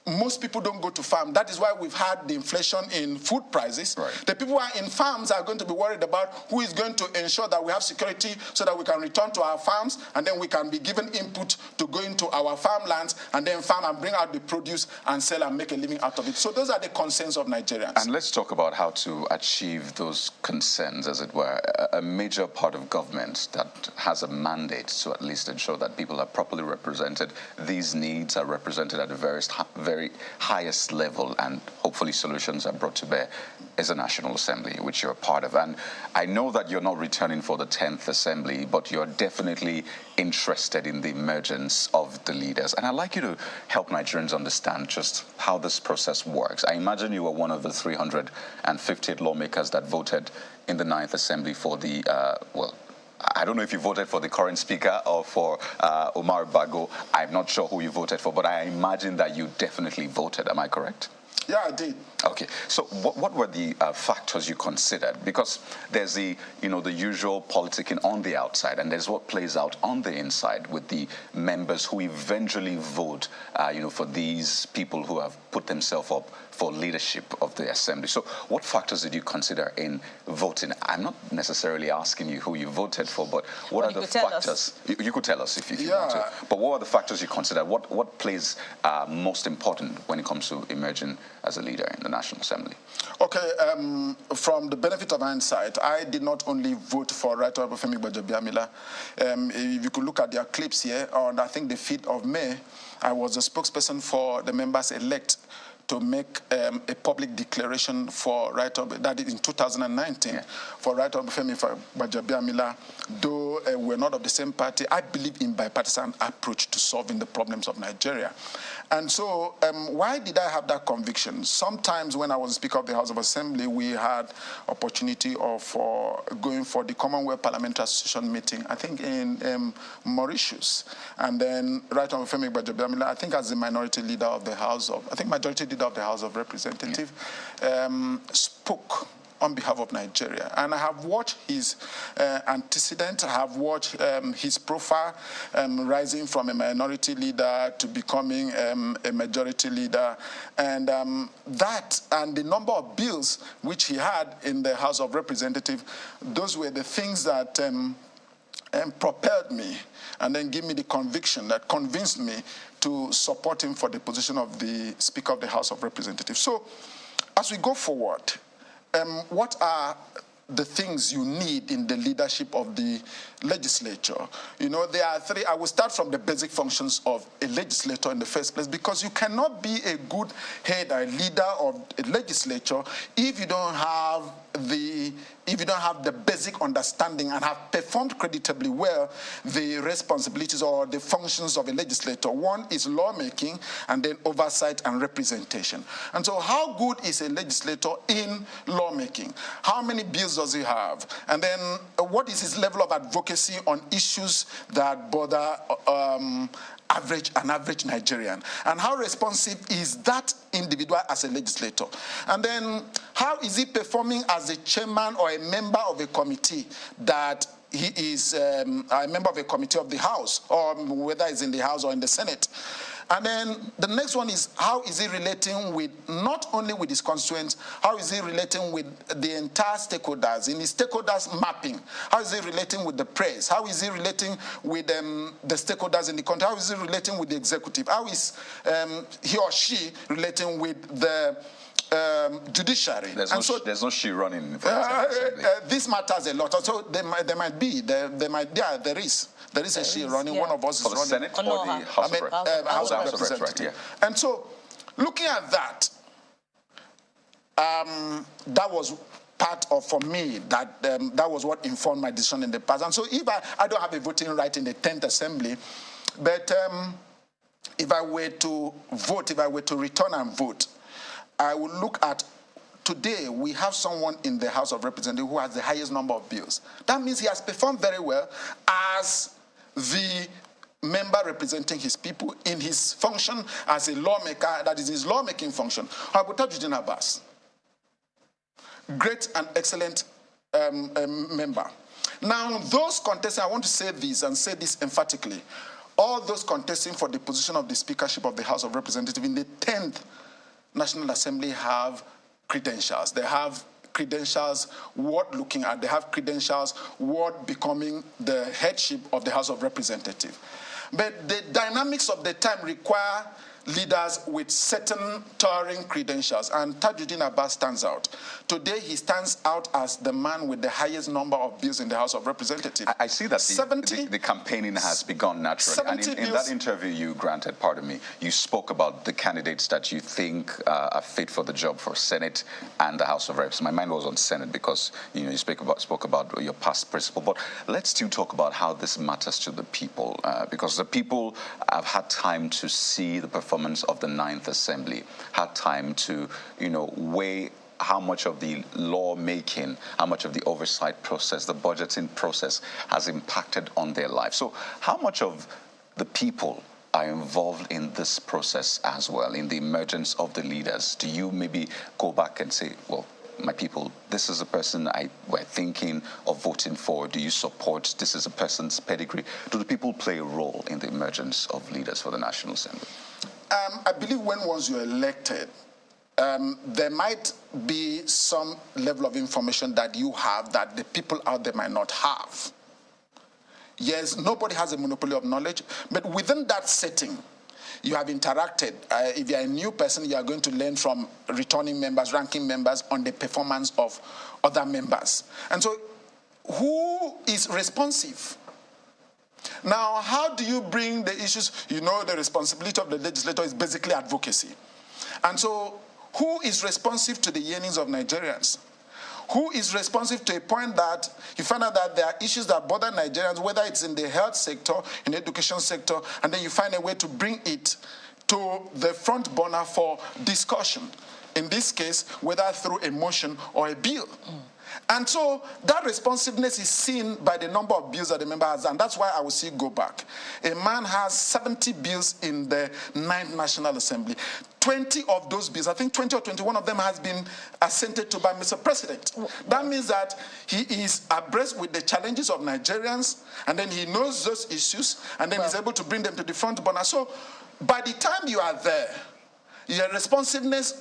most people don't go to farm. That is why we've had the inflation in food prices. Right. The people who are in farms are going to be worried about who is going to ensure that we have security so that we can return to our farms and then we can be given input to go into our farmlands and then farm and bring out the produce and sell and make a living out of it. So those are the concerns of Nigerians. And let's talk about how to achieve those concerns, as it were. A major part of government that has a mandate to at least ensure that people are properly represented. These needs are represented at a very highest level, and hopefully solutions are brought to bear, is a National Assembly, which you're a part of. And I know that you're not returning for the 10th Assembly, but you're definitely interested in the emergence of the leaders. And I'd like you to help Nigerians understand just how this process works. I imagine you were one of the 358 lawmakers that voted in the 9th Assembly for the, I don't know if you voted for the current speaker or for Omar Bago. I'm not sure who you voted for, but I imagine that you definitely voted. Am I correct? Yeah, I did. Okay. So what were the factors you considered? Because there's the usual politicking on the outside, and there's what plays out on the inside with the members who eventually vote, for these people who have put themselves up for leadership of the assembly. So what factors did you consider in voting? I'm not necessarily asking you who you voted for, but what are the factors? You could tell us if you want to. But what are the factors you considered? What plays most important when it comes to emerging as a leader in the National Assembly? Okay, from the benefit of hindsight, I did not only vote for Right Honorable Femi Gbajabiamila. If you could look at their clips here, on I think the 5th of May, I was the spokesperson for the members-elect to make a public declaration for Right Honorable, that is in 2019, for Right Honorable Femi Gbajabiamila. Though we're not of the same party, I believe in bipartisan approach to solving the problems of Nigeria. And so why did I have that conviction? Sometimes when I was Speaker of the House of Assembly, we had opportunity of going for the Commonwealth Parliamentary Association meeting, I think in Mauritius. And then Right Honorable Femi Gbajabiamila, I think as the minority leader of the House of, majority leader of the House of Representatives, spoke on behalf of Nigeria. And I have watched his antecedent, I have watched his profile rising from a minority leader to becoming a majority leader. And that and the number of bills which he had in the House of Representatives, those were the things that propelled me and then gave me the conviction that convinced me to support him for the position of the Speaker of the House of Representatives. So as we go forward, what are the things you need in the leadership of the legislature. You know, there are three. I will start from the basic functions of a legislator in the first place, because you cannot be a good head or leader of a legislature if you don't have the basic understanding and have performed creditably well the responsibilities or the functions of a legislator. One is lawmaking, and then oversight and representation. And so how good is a legislator in lawmaking? How many bills does he have? And then what is his level of advocacy on issues that bother an average Nigerian? And how responsive is that individual as a legislator? And then how is he performing as a chairman or a member of a committee that he is a member of a committee of the House, or whether it's in the House or in the Senate? And then the next one is, how is he relating with, not only with his constituents, how is he relating with the entire stakeholders, in his stakeholders mapping? How is he relating with the press? How is he relating with the stakeholders in the country? How is he relating with the executive? How is he or she relating with the judiciary? There's no she running. This matters a lot. So there is a she running. Yeah. One of us is running. For the Senate or the House of Reps? House of Representatives. Right, yeah. And so, looking at that, that was part of, for me, that was what informed my decision in the past. And so, if I don't have a voting right in the 10th Assembly, but if I were to vote, if I were to return and vote, I would look at, today we have someone in the House of Representatives who has the highest number of bills. That means he has performed very well as the member representing his people in his function as a lawmaker, that is his lawmaking function. Taraba Abbas, great and excellent member. Now, those contesting, I want to say this and say this emphatically, all those contesting for the position of the speakership of the House of Representatives in the 10th National Assembly have credentials. They have credentials worth looking at. They have credentials worth becoming the headship of the House of Representatives. But the dynamics of the time require leaders with certain towering credentials, and Tajuddin Abbas stands out. Today, he stands out as the man with the highest number of bills in the House of Representatives. I see that the campaigning has begun naturally. And in that interview you granted, pardon me, you spoke about the candidates that you think are fit for the job for Senate and the House of Reps. My mind was on Senate because you spoke about your past principle. But let's still talk about how this matters to the people, because the people have had time to see the performance of the 9th Assembly, had time to, weigh how much of the lawmaking, how much of the oversight process, the budgeting process has impacted on their life. So how much of the people are involved in this process as well, in the emergence of the leaders? Do you maybe go back and say, well, my people, this is a person we're thinking of voting for. Do you support? This is a person's pedigree. Do the people play a role in the emergence of leaders for the National Assembly? I believe once you're elected, there might be some level of information that you have that the people out there might not have. Yes, nobody has a monopoly of knowledge, but within that setting, you have interacted. If you're a new person, you are going to learn from returning members, ranking members on the performance of other members. And so, who is responsive? Now, how do you bring the issues? The responsibility of the legislator is basically advocacy. And so, who is responsive to the yearnings of Nigerians? Who is responsive to a point that you find out that there are issues that bother Nigerians, whether it's in the health sector, in the education sector, and then you find a way to bring it to the front burner for discussion. In this case, whether through a motion or a bill. And so that responsiveness is seen by the number of bills that the member has done. That's why I will see go back. A man has 70 bills in the 9th National Assembly. 20 of those bills, I think 20 or 21 of them has been assented to by Mr. President. That means that he is abreast with the challenges of Nigerians, and then he knows those issues, and then he's able to bring them to the front burner. So by the time you are there, your responsiveness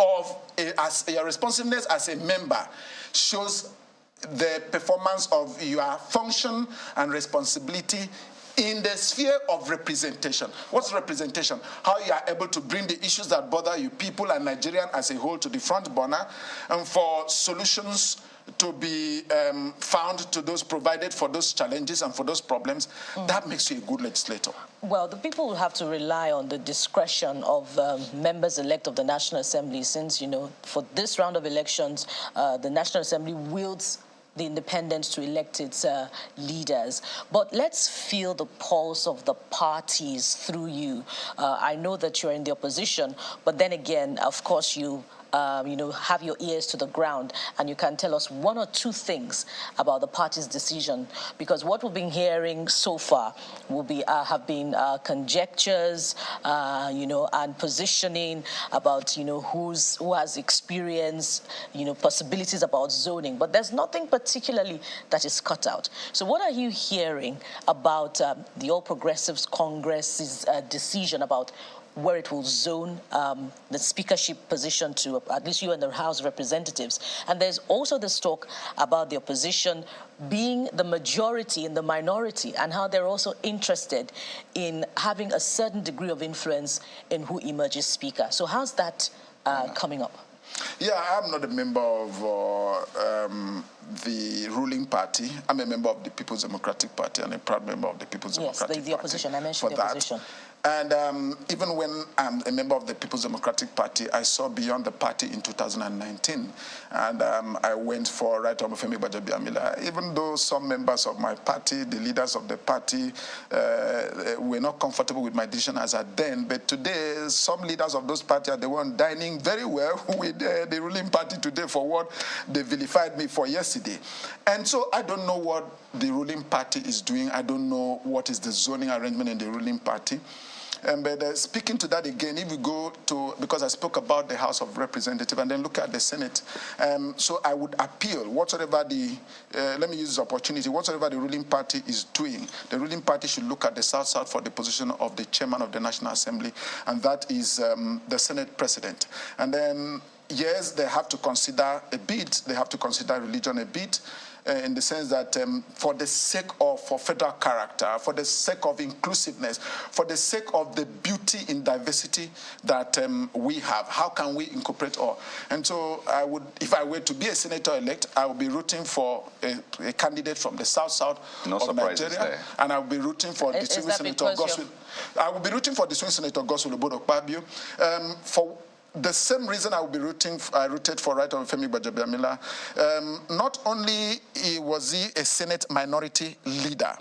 as a member shows the performance of your function and responsibility in the sphere of representation. What's representation? How you are able to bring the issues that bother you people and Nigerian as a whole to the front burner, and for solutions to be found to those provided for those challenges and for those problems, that makes you a good legislator. Well, the people will have to rely on the discretion of members-elect of the National Assembly, since, you know, for this round of elections, the National Assembly wields the independence to elect its leaders. But let's feel the pulse of the parties through you. I know that you're in the opposition, but then again, of course, you have your ears to the ground, and you can tell us one or two things about the party's decision, because what we've been hearing so far will be have been conjectures, and positioning about who has experience, possibilities about zoning, but there's nothing particularly that is cut out. So what are you hearing about the All Progressives Congress's decision about where it will zone the speakership position to at least you and the House of Representatives? And there's also this talk about the opposition being the majority in the minority, and how they're also interested in having a certain degree of influence in who emerges speaker. So how's that coming up? Yeah, I'm not a member of the ruling party. I'm a member of the People's Democratic Party and a proud member of the People's Democratic Party. Yes, the opposition. I mentioned the opposition. And even when I'm a member of the People's Democratic Party, I saw beyond the party in 2019. And I went for Right Honorable Femi Gbajabiamila. Even though some members of my party, the leaders of the party, were not comfortable with my decision as at then, but today, some leaders of those parties are the one dining very well with the ruling party today for what they vilified me for yesterday. And so I don't know what the ruling party is doing. I don't know what is the zoning arrangement in the ruling party. But speaking to that again, if we go to, because I spoke about the House of Representatives and then look at the Senate, so I would appeal, whatsoever the, let me use this opportunity, whatsoever the ruling party is doing, the ruling party should look at the South-South for the position of the chairman of the National Assembly, and that is the Senate President. And then, yes, they have to consider a bit, they have to consider religion a bit, in the sense that for the sake of federal character, for the sake of inclusiveness, for the sake of the beauty in diversity that we have, how can we incorporate all? And so I would, if I were to be a senator-elect, I would be rooting for a candidate from the South-South of Nigeria, and I would be rooting for distinguished Senator Godswill. I would be rooting for distinguished Senator Godswill Obodokpabio. For the same reason I will be I rooted for Right Honorable Femi Gbajabiamila. Not only was he a Senate minority leader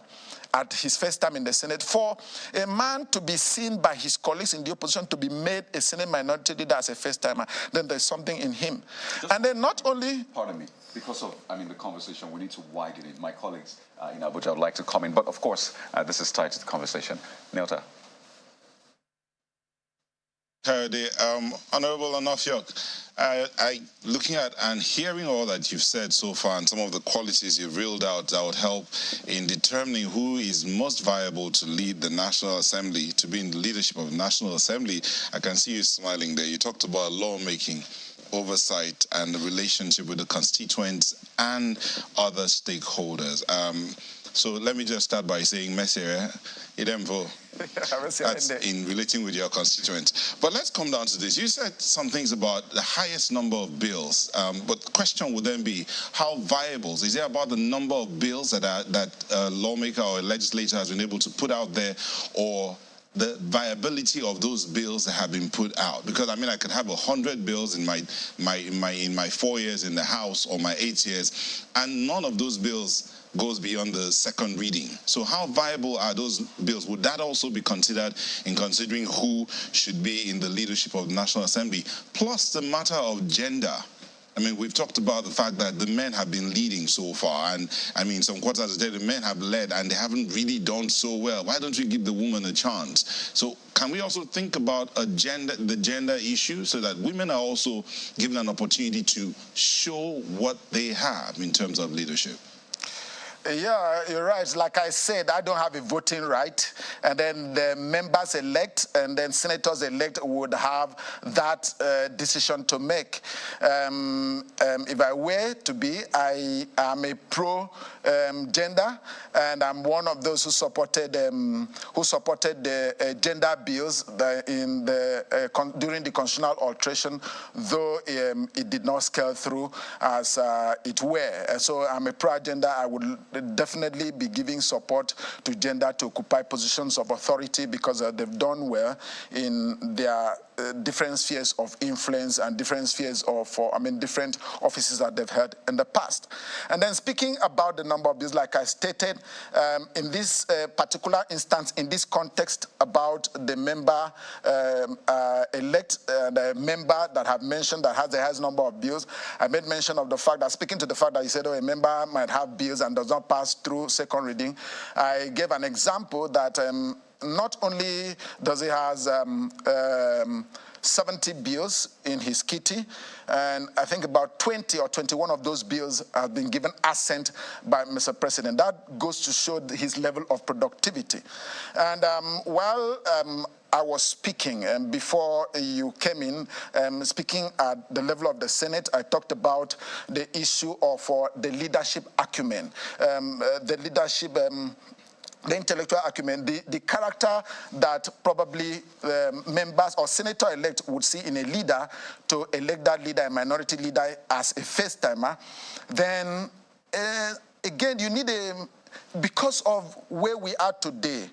at his first time in the Senate, for a man to be seen by his colleagues in the opposition to be made a Senate minority leader as a first-timer, then there's something in him. And then not only... Pardon me. Because of, the conversation, we need to widen it. My colleagues in Abuja would like to comment, but of course, this is tied to the conversation. Neota. Honorable Onofiok, looking at and hearing all that you've said so far and some of the qualities you've reeled out that would help in determining who is most viable to lead the National Assembly, to be in the leadership of the National Assembly, I can see you smiling there. You talked about lawmaking, oversight, and the relationship with the constituents and other stakeholders. So let me just start by saying, Messier, Idemvo. That's in relating with your constituents. But let's come down to this. You said some things about the highest number of bills, but the question would then be, how viable? Is it about the number of bills that a lawmaker or a legislator has been able to put out there, or the viability of those bills that have been put out? Because I could have 100 bills in my 4 years in the House or my 8 years, and none of those bills goes beyond the second reading. So how viable are those bills? Would that also be considered in considering who should be in the leadership of the National Assembly? Plus the matter of gender. We've talked about the fact that the men have been leading so far, and some quarters today the men have led and they haven't really done so well. Why don't you give the woman a chance? So can we also think about the gender issue, so that women are also given an opportunity to show what they have in terms of leadership? Yeah, you're right. Like I said, I don't have a voting right. And then the members elect and then senators elect would have that decision to make. If I were to be, I am a pro-gender, and I'm one of those who supported the gender bills during the constitutional alteration, though it did not scale through as it were. So I'm a pro-gender. I would definitely be giving support to gender to occupy positions of authority because they've done well in their different spheres of influence and different spheres of, different offices that they've held in the past. And then speaking about the number of bills, like I stated, in this particular instance, in this context about the member elect, the member that have mentioned that has the highest number of bills, I made mention of the fact that, speaking to the fact that he said, oh, a member might have bills and does not pass through second reading, I gave an example that not only does he have 70 bills in his kitty, and I think about 20 or 21 of those bills have been given assent by Mr. President. That goes to show his level of productivity. And while I was speaking, and before you came in, speaking at the level of the Senate, I talked about the issue of the leadership acumen, the leadership the intellectual acumen, the character that probably members or senator-elect would see in a leader to elect that leader, a minority leader, as a first-timer, then again, you need because of where we are today,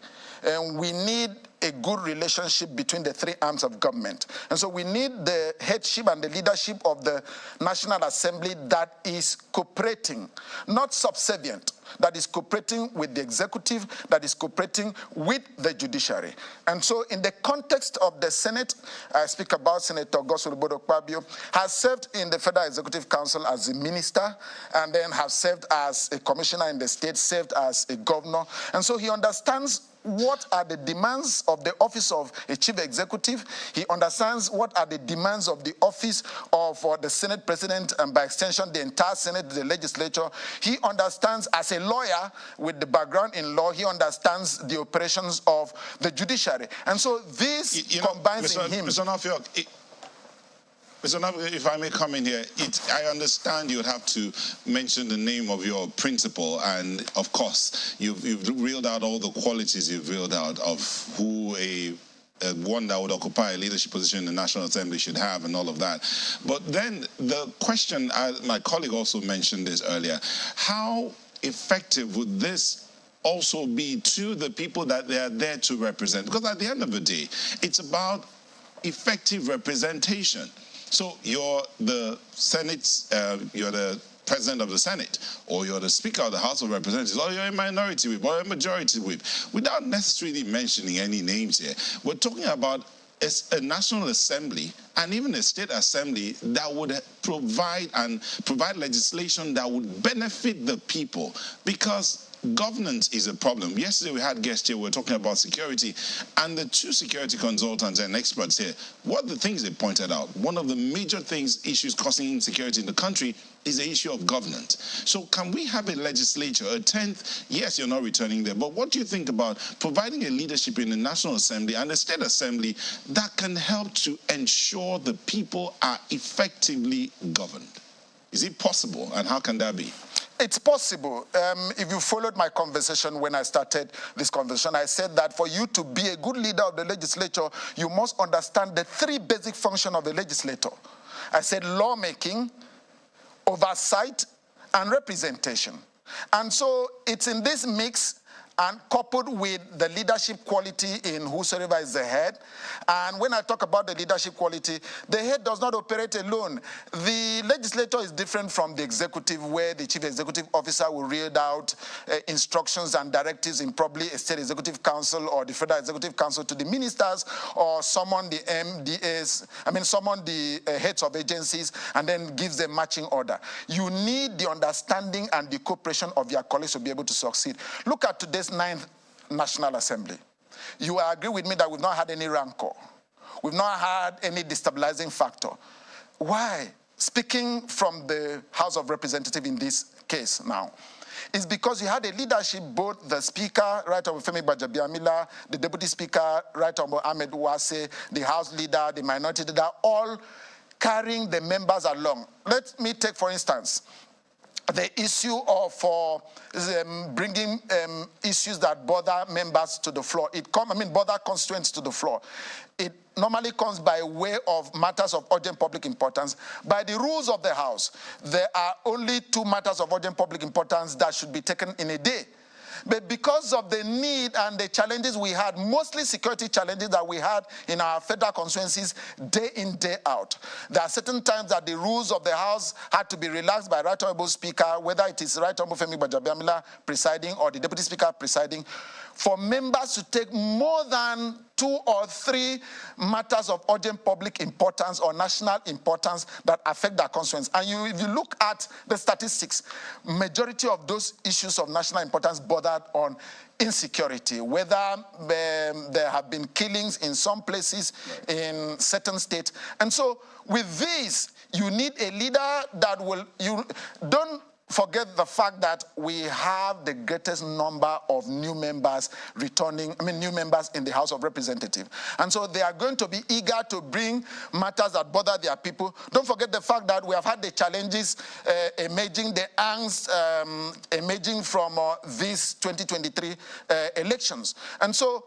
we need a good relationship between the three arms of government. And so we need the headship and the leadership of the National Assembly that is cooperating, not subservient, that is cooperating with the executive, that is cooperating with the judiciary. And so in the context of the Senate, I speak about Senator Gosulubodo Kpabio, has served in the Federal Executive Council as a minister, and then has served as a commissioner in the state, served as a governor. And so he understands what are the demands of the office of a chief executive. He understands what are the demands of the office of the Senate President, and by extension, the entire Senate, the legislature. He understands, as a lawyer with the background in law, he understands the operations of the judiciary. And so this combines in him. Mr. Nafiok, if I may come in here, I understand you would have to mention the name of your principal, and of course, you've reeled out all the qualities you've reeled out of who one that would occupy a leadership position in the National Assembly should have, and all of that. But then the question, my colleague also mentioned this earlier, how effective would this also be to the people that they are there to represent? Because at the end of the day, it's about effective representation. So you're the Senate, you're the President of the Senate, or you're the Speaker of the House of Representatives, or you're a minority whip, or a majority whip, without necessarily mentioning any names here. We're talking about a National Assembly and even a State Assembly that would provide legislation that would benefit the people, because governance is a problem. Yesterday we had guests here, we were talking about security, and the two security consultants and experts here, what the things they pointed out, one of the major issues causing insecurity in the country is the issue of governance. So can we have a legislature, a 10th, yes, you're not returning there, but what do you think about providing a leadership in the National Assembly and the State Assembly that can help to ensure the people are effectively governed? Is it possible, and how can that be? It's possible. If you followed my conversation when I started this conversation, I said that for you to be a good leader of the legislature, you must understand the three basic functions of a legislator. I said lawmaking, oversight, and representation. And so it's in this mix, and coupled with the leadership quality in whosoever is the head. And when I talk about the leadership quality, the head does not operate alone. The legislator is different from the executive, where the chief executive officer will read out instructions and directives in probably a state executive council or the federal executive council to the ministers, or summon the MDAs, summon the heads of agencies, and then gives them matching order. You need the understanding and the cooperation of your colleagues to be able to succeed. Look at today's 9th National Assembly. You will agree with me that we've not had any rancor. We've not had any destabilizing factor. Why? Speaking from the House of Representatives in this case now, is because you had a leadership, both the Speaker, Right Honorable Femi Gbajabiamila, the Deputy Speaker, Right Honorable Ahmed Uwase, the House Leader, the Minority Leader, all carrying the members along. Let me take, for instance, the issue of bringing issues that bother members to the floor. Bother constituents to the floor. It normally comes by way of matters of urgent public importance. By the rules of the House, there are only 2 matters of urgent public importance that should be taken in a day. But because of the need and the challenges we had, mostly security challenges that we had in our federal constituencies day in, day out, there are certain times that the rules of the House had to be relaxed by Right Honorable Speaker, whether it is Right Honorable Femi Gbajabiamila presiding or the Deputy Speaker presiding, for members to take more than 2 or 3 matters of urgent public importance or national importance that affect their constituents. And if you look at the statistics, majority of those issues of national importance bordered on insecurity, whether there have been killings in some places in certain states. And so with this, you need a leader that will, you don't forget the fact that we have the greatest number of new members new members in the House of Representatives. And so they are going to be eager to bring matters that bother their people. Don't forget the fact that we have had the challenges emerging, the angst emerging from these 2023 elections. And so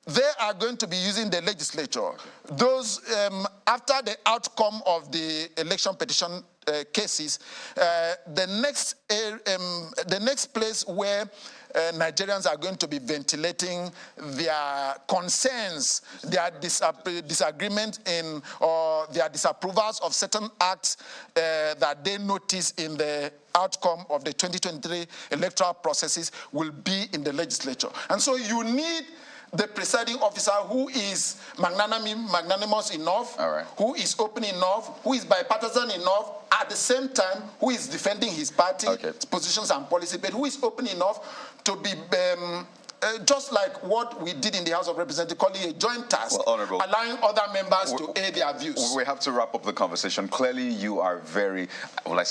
they are going to be using the legislature. Those, after the outcome of the election petition cases, the next place where Nigerians are going to be ventilating their concerns, their disagreement in or their disapprovals of certain acts that they notice in the outcome of the 2023 electoral processes will be in the legislature. And so you need the presiding officer who is magnanimous enough, who is open enough, who is bipartisan enough, at the same time, who is defending his party, positions and policy, but who is open enough to be just like what we did in the House of Representatives, calling a joint task, allowing other members to air their views. We have to wrap up the conversation. Clearly, you are very,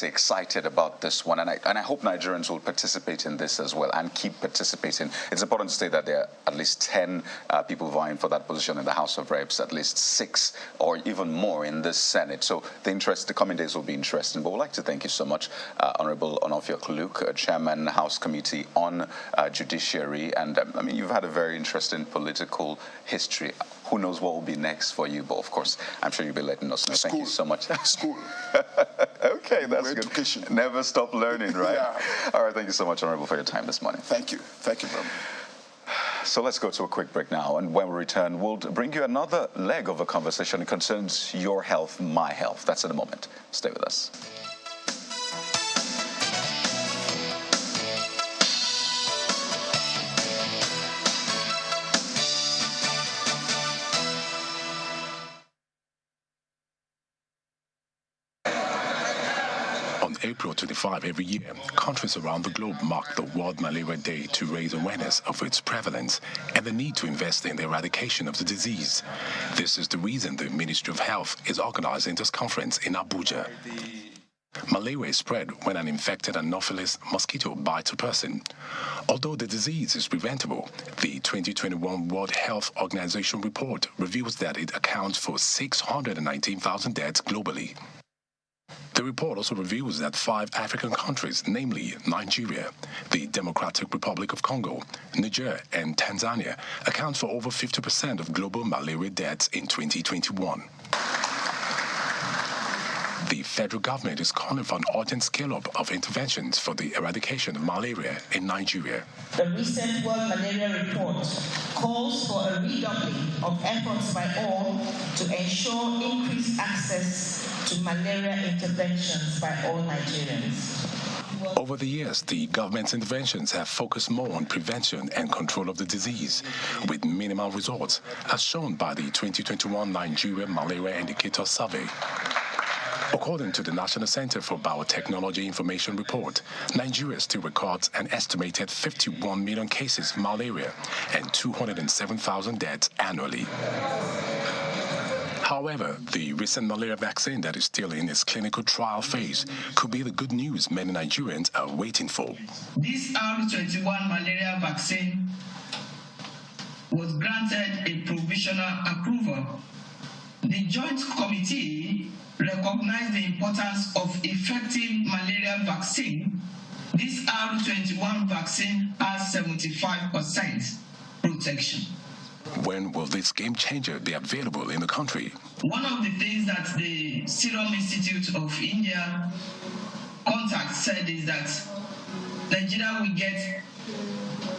excited about this one, and I hope Nigerians will participate in this as well and keep participating. It's important to say that there are at least 10 people vying for that position in the House of Reps, at least 6 or even more in the Senate. So the coming days will be interesting. But we'd like to thank you so much, Honorable Onofio-Luke, Chairman, House Committee on Judiciary, and you've had a very interesting political history. Who knows what will be next for you? But of course, I'm sure you'll be letting us know. Thank you so much. School. Okay, that's good. Education. Never stop learning, right? Yeah. All right, thank you so much, Honorable, for your time this morning. Thank you. Thank you very much. So let's go to a quick break now, and when we return, we'll bring you another leg of a conversation that concerns your health, my health. That's in a moment. Stay with us. On April 25 every year, countries around the globe mark the World Malaria Day to raise awareness of its prevalence and the need to invest in the eradication of the disease. This is the reason the Ministry of Health is organizing this conference in Abuja. Malaria is spread when an infected Anopheles mosquito bites a person. Although the disease is preventable, the 2021 World Health Organization report reveals that it accounts for 619,000 deaths globally. The report also reveals that 5 African countries, namely Nigeria, the Democratic Republic of Congo, Niger, and Tanzania, account for over 50% of global malaria deaths in 2021. The federal government is calling for an urgent scale-up of interventions for the eradication of malaria in Nigeria. The recent World Malaria Report calls for a redoubling of efforts by all to ensure increased access to malaria interventions by all Nigerians. Over the years, the government's interventions have focused more on prevention and control of the disease, with minimal results, as shown by the 2021 Nigeria Malaria Indicator Survey. According to the National Center for Biotechnology Information Report, Nigeria still records an estimated 51 million cases of malaria and 207,000 deaths annually. However, the recent malaria vaccine that is still in its clinical trial phase could be the good news many Nigerians are waiting for. This R21 malaria vaccine was granted a provisional approval. The Joint Committee recognized the importance of effective malaria vaccine. This R21 vaccine has 75% protection. When will this game changer be available in the country? One of the things that the Serum Institute of India contact said is that Nigeria will get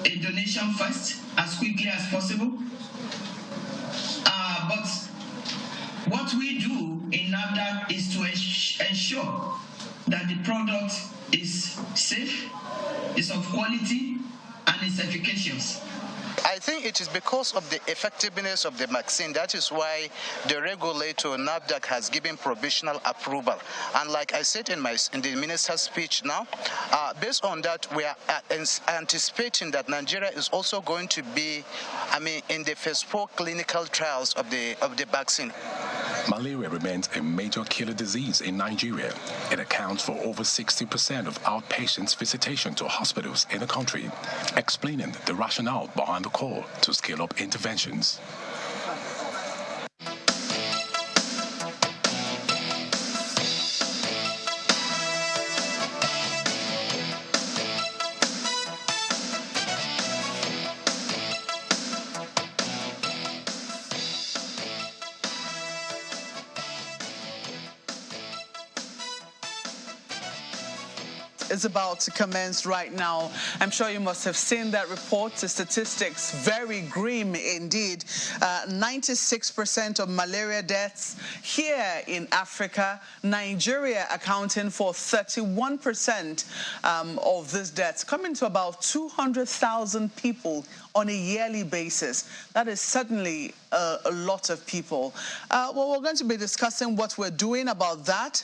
a donation first as quickly as possible. But what we do in NAFDAC is to ensure that the product is safe, is of quality, and is efficacious. I think it is because of the effectiveness of the vaccine. That is why the regulator, NAFDAC, has given provisional approval. And like I said in the minister's speech now, based on that, we are anticipating that Nigeria is also going to be, in the phase 4 clinical trials of the vaccine. Malaria remains a major killer disease in Nigeria. It accounts for over 60% of outpatients' visitation to hospitals in the country, explaining the rationale behind the call to scale up interventions. Is about to commence right now. I'm sure you must have seen that report. The statistics, very grim indeed. 96% of malaria deaths here in Africa. Nigeria accounting for 31% of these deaths, coming to about 200,000 people on a yearly basis. That is certainly a lot of people. Well, we're going to be discussing what we're doing about that.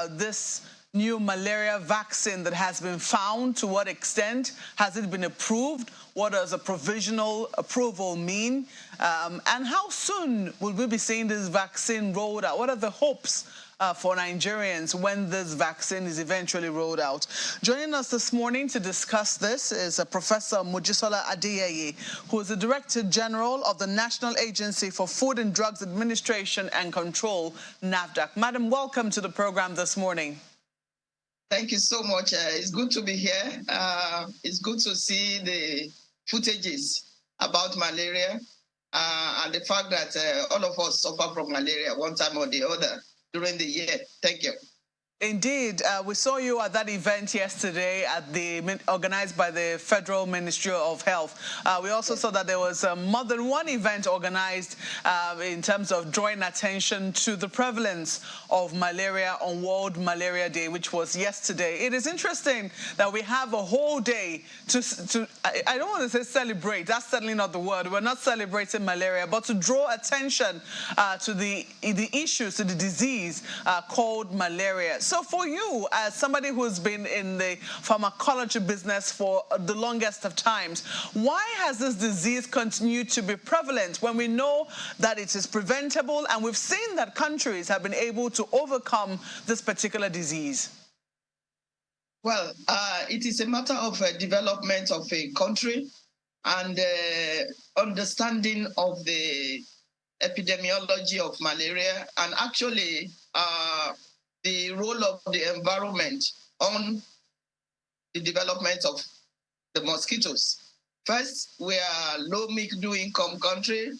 This new malaria vaccine that has been found, to what extent has it been approved? What does a provisional approval mean? And how soon will we be seeing this vaccine rolled out? What are the hopes for Nigerians when this vaccine is eventually rolled out? Joining us this morning to discuss this is Professor Mojisola Adeyeye, who is the Director General of the National Agency for Food and Drugs Administration and Control, NAFDAC. Madam, welcome to the program this morning. Thank you so much. It's good to be here. It's good to see the footages about malaria and the fact that all of us suffer from malaria one time or the other during the year. Thank you. Indeed, we saw you at that event yesterday organized by the Federal Ministry of Health. We also saw that there was more than one event organized in terms of drawing attention to the prevalence of malaria on World Malaria Day, which was yesterday. It is interesting that we have a whole day to I don't want to say celebrate, that's certainly not the word. We're not celebrating malaria, but to draw attention to the issues, to the disease called malaria. So for you, as somebody who's been in the pharmacology business for the longest of times, why has this disease continued to be prevalent when we know that it is preventable and we've seen that countries have been able to overcome this particular disease? Well, it is a matter of development of a country and understanding of the epidemiology of malaria and actually the role of the environment on the development of the mosquitoes. First, we are low middle income country.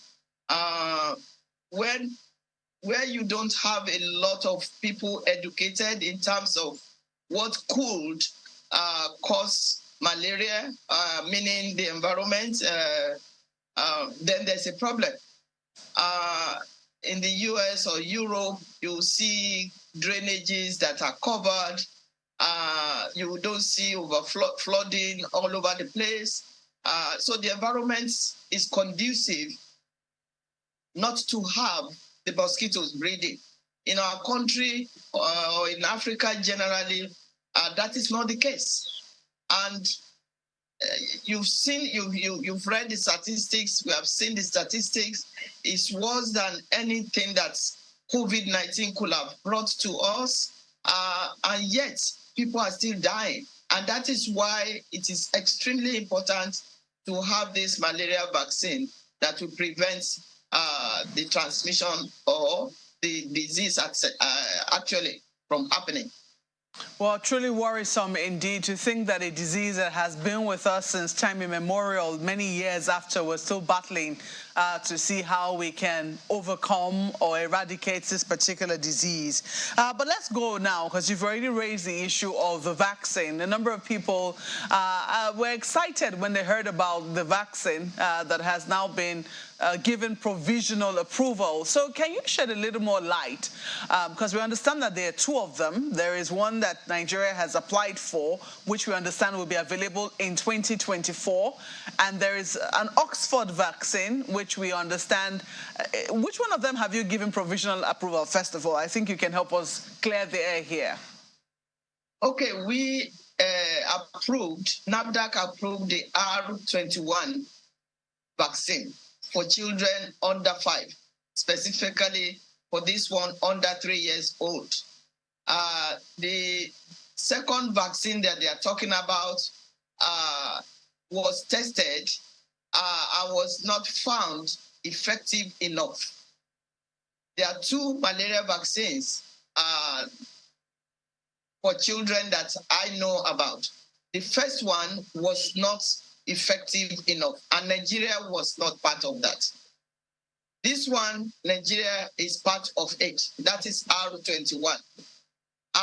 Where you don't have a lot of people educated in terms of what could cause malaria, meaning the environment, then there's a problem. In the US or Europe, you see drainages that are covered. You don't see flooding all over the place. So the environment is conducive not to have the mosquitoes breeding. In our country or in Africa generally, that is not the case. And you've read the statistics. We have seen the statistics. It's worse than anything that COVID-19 could have brought to us, and yet people are still dying. And that is why it is extremely important to have this malaria vaccine that will prevent the transmission or the disease actually from happening. Well, truly worrisome indeed to think that a disease that has been with us since time immemorial, many years after, we're still battling to see how we can overcome or eradicate this particular disease. But let's go now, because you've already raised the issue of the vaccine. A number of people were excited when they heard about the vaccine that has now been given provisional approval. So can you shed a little more light? Because we understand that there are two of them. There is one that Nigeria has applied for, which we understand will be available in 2024. And there is an Oxford vaccine, which we understand. Which one of them have you given provisional approval, first of all? I think you can help us clear the air here. Okay, we NAFDAC approved the R21 vaccine for children under 5, specifically for this one under 3 years old. The second vaccine that they are talking about was tested and was not found effective enough. There are two malaria vaccines for children that I know about. The first one was not effective enough, and Nigeria was not part of that. This one, Nigeria is part of it. That is R21.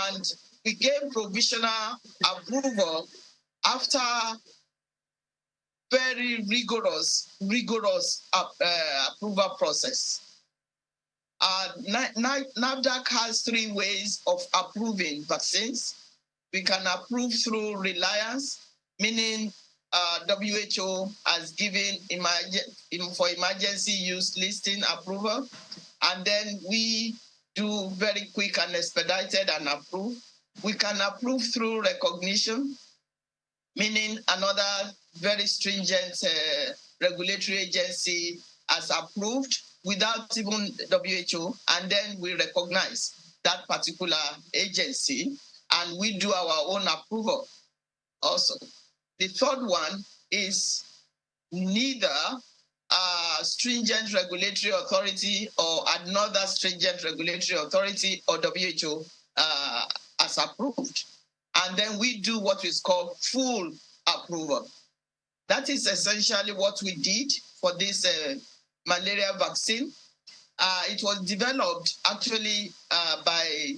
And we gave provisional approval after very rigorous approval process. NAFDAC has 3 ways of approving vaccines. We can approve through reliance, meaning WHO has given for emergency use listing approval, and then we do very quick and expedited and approve. We can approve through recognition, meaning another very stringent regulatory agency has approved without even WHO, and then we recognize that particular agency and we do our own approval also. The third one is neither a stringent regulatory authority or another stringent regulatory authority or WHO has approved. And then we do what is called full approval. That is essentially what we did for this malaria vaccine. It was developed actually by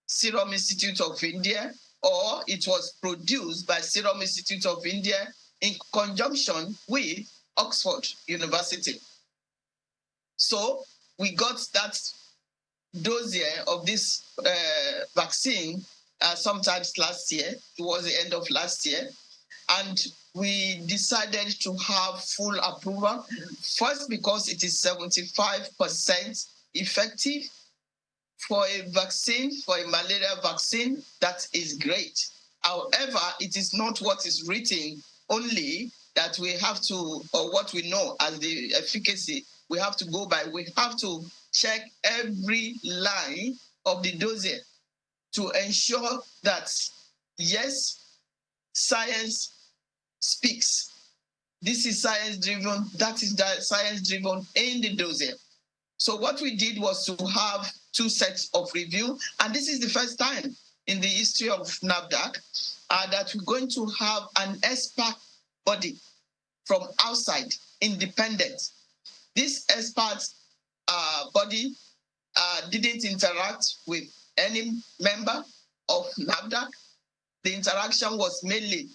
Serum Institute of India, or it was produced by Serum Institute of India in conjunction with Oxford University. So we got that dossier of this vaccine sometimes last year, towards the end of last year, and we decided to have full approval. First, because it is 75% effective. For a vaccine, for a malaria vaccine, that is great. However, it is not what is written only that we have to, or what we know as the efficacy, we have to go by. We have to check every line of the dossier to ensure that, yes, science speaks. This is science-driven, that is science-driven in the dossier. So what we did was to have 2 sets of review, and this is the first time in the history of NAFDAC that we're going to have an expert body from outside, independent. This expert body didn't interact with any member of NAFDAC. The interaction was mainly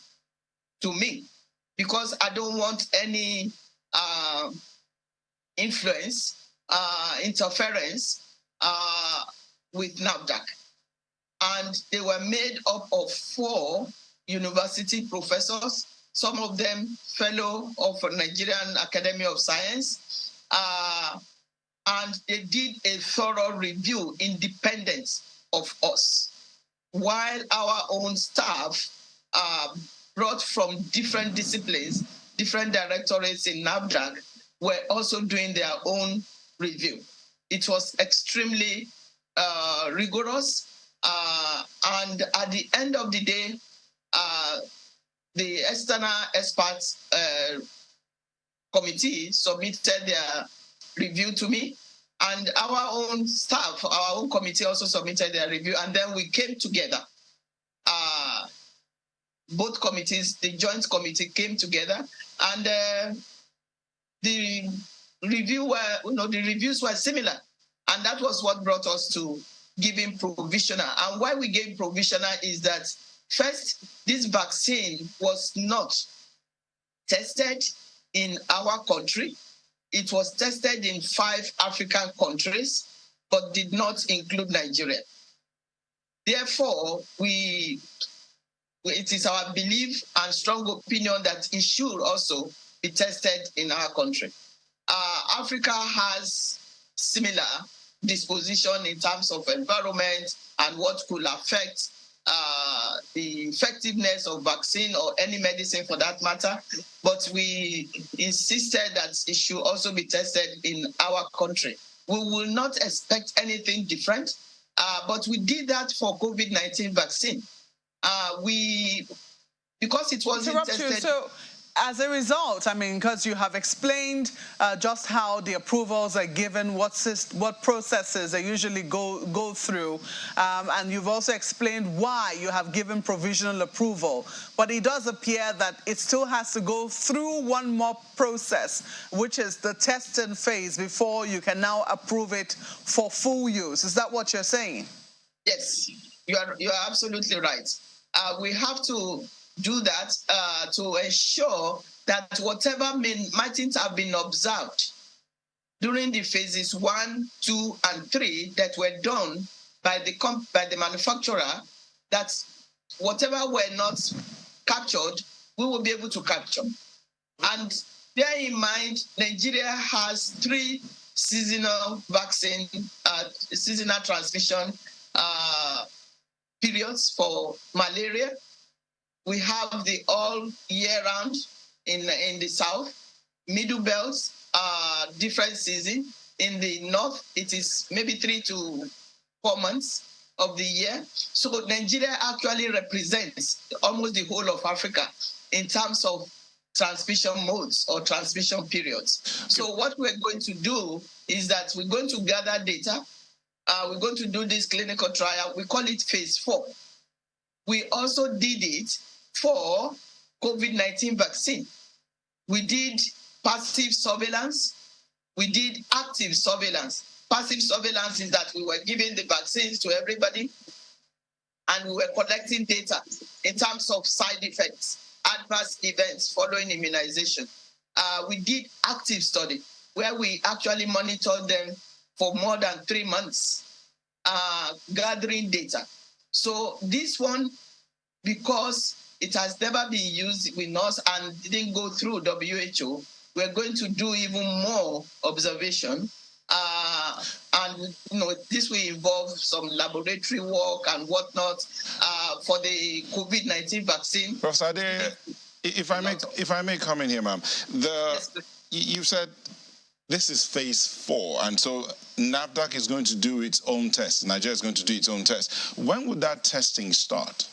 to me, because I don't want any influence, interference with NAFDAC. And they were made up of 4 university professors, some of them fellow of Nigerian Academy of Science, and they did a thorough review, independent of us, while our own staff brought from different disciplines, different directorates in NAFDAC, were also doing their own review. it was extremely rigorous. And at the end of the day, the external experts committee submitted their review to me, and our own staff, our own committee also submitted their review, and then we came together. Both committees, the joint committee came together, and the the reviews were similar, and that was what brought us to giving provisional. And why we gave provisional is that first, this vaccine was not tested in our country. It was tested in 5 African countries, but did not include Nigeria. Therefore, it is our belief and strong opinion that it should also be tested in our country. Africa has similar disposition in terms of environment and what could affect the effectiveness of vaccine or any medicine for that matter. But we insisted that it should also be tested in our country. We will not expect anything different, but we did that for COVID-19 vaccine. Because it wasn't tested. So, as a result, I mean, because you have explained just how the approvals are given, what processes they usually go through, and you've also explained why you have given provisional approval. But it does appear that it still has to go through one more process, which is the testing phase before you can now approve it for full use. Is that what you're saying? Yes, you are absolutely right. We have to do that to ensure that whatever mightn't have been observed during the phases 1, 2, and 3 that were done by the manufacturer, that whatever were not captured, we will be able to capture. And bear in mind, Nigeria has 3 seasonal vaccine, seasonal transmission periods for malaria. We have the all year round in the south, middle belts, different season. In the north, it is maybe 3 to 4 months of the year. So Nigeria actually represents almost the whole of Africa in terms of transmission modes or transmission periods. So what we're going to do is that we're going to gather data. We're going to do this clinical trial. We call it phase 4. We also did it for COVID-19 vaccine. We did passive surveillance. We did active surveillance. Passive surveillance is that we were giving the vaccines to everybody and we were collecting data in terms of side effects, adverse events following immunization. We did active study where we actually monitored them for more than 3 months, gathering data. So this one, because it has never been used with us and didn't go through WHO, we're going to do even more observation. And this will involve some laboratory work and whatnot for the COVID-19 vaccine. Professor Ade, if I may come in here, ma'am, you said this is phase 4, and so NAFDAC is going to do its own test. Nigeria is going to do its own test. When would that testing start?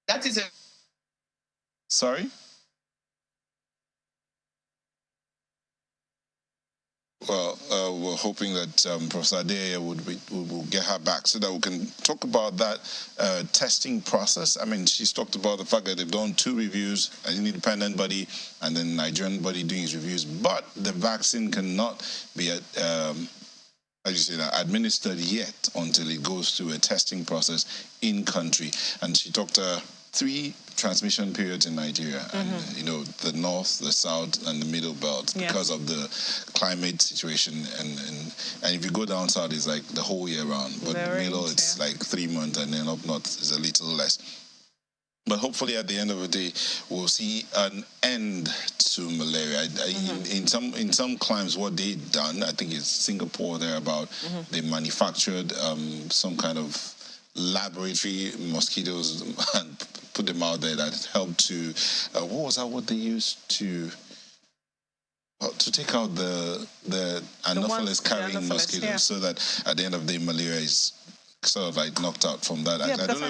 That is a... Sorry? Well, we're hoping that Professor Ade will get her back so that we can talk about that testing process. I mean, she's talked about the fact that they've done 2 reviews, an independent body and then Nigerian body doing his reviews, but the vaccine cannot be administered yet until it goes through a testing process in country. And she talked 3 transmission periods in Nigeria, and the north, the south, and the middle belt because of the climate situation. And if you go down south, it's like the whole year round, but the middle it's like 3 months, and then up north is a little less. But hopefully, at the end of the day, we'll see an end to malaria. In some climes, what they've done, I think it's Singapore. They manufactured some kind of laboratory mosquitoes and put them out there that helped to what they used to to take out the Anopheles carrying mosquitoes, so that at the end of the day, malaria is sort of like knocked out from that. Yeah, because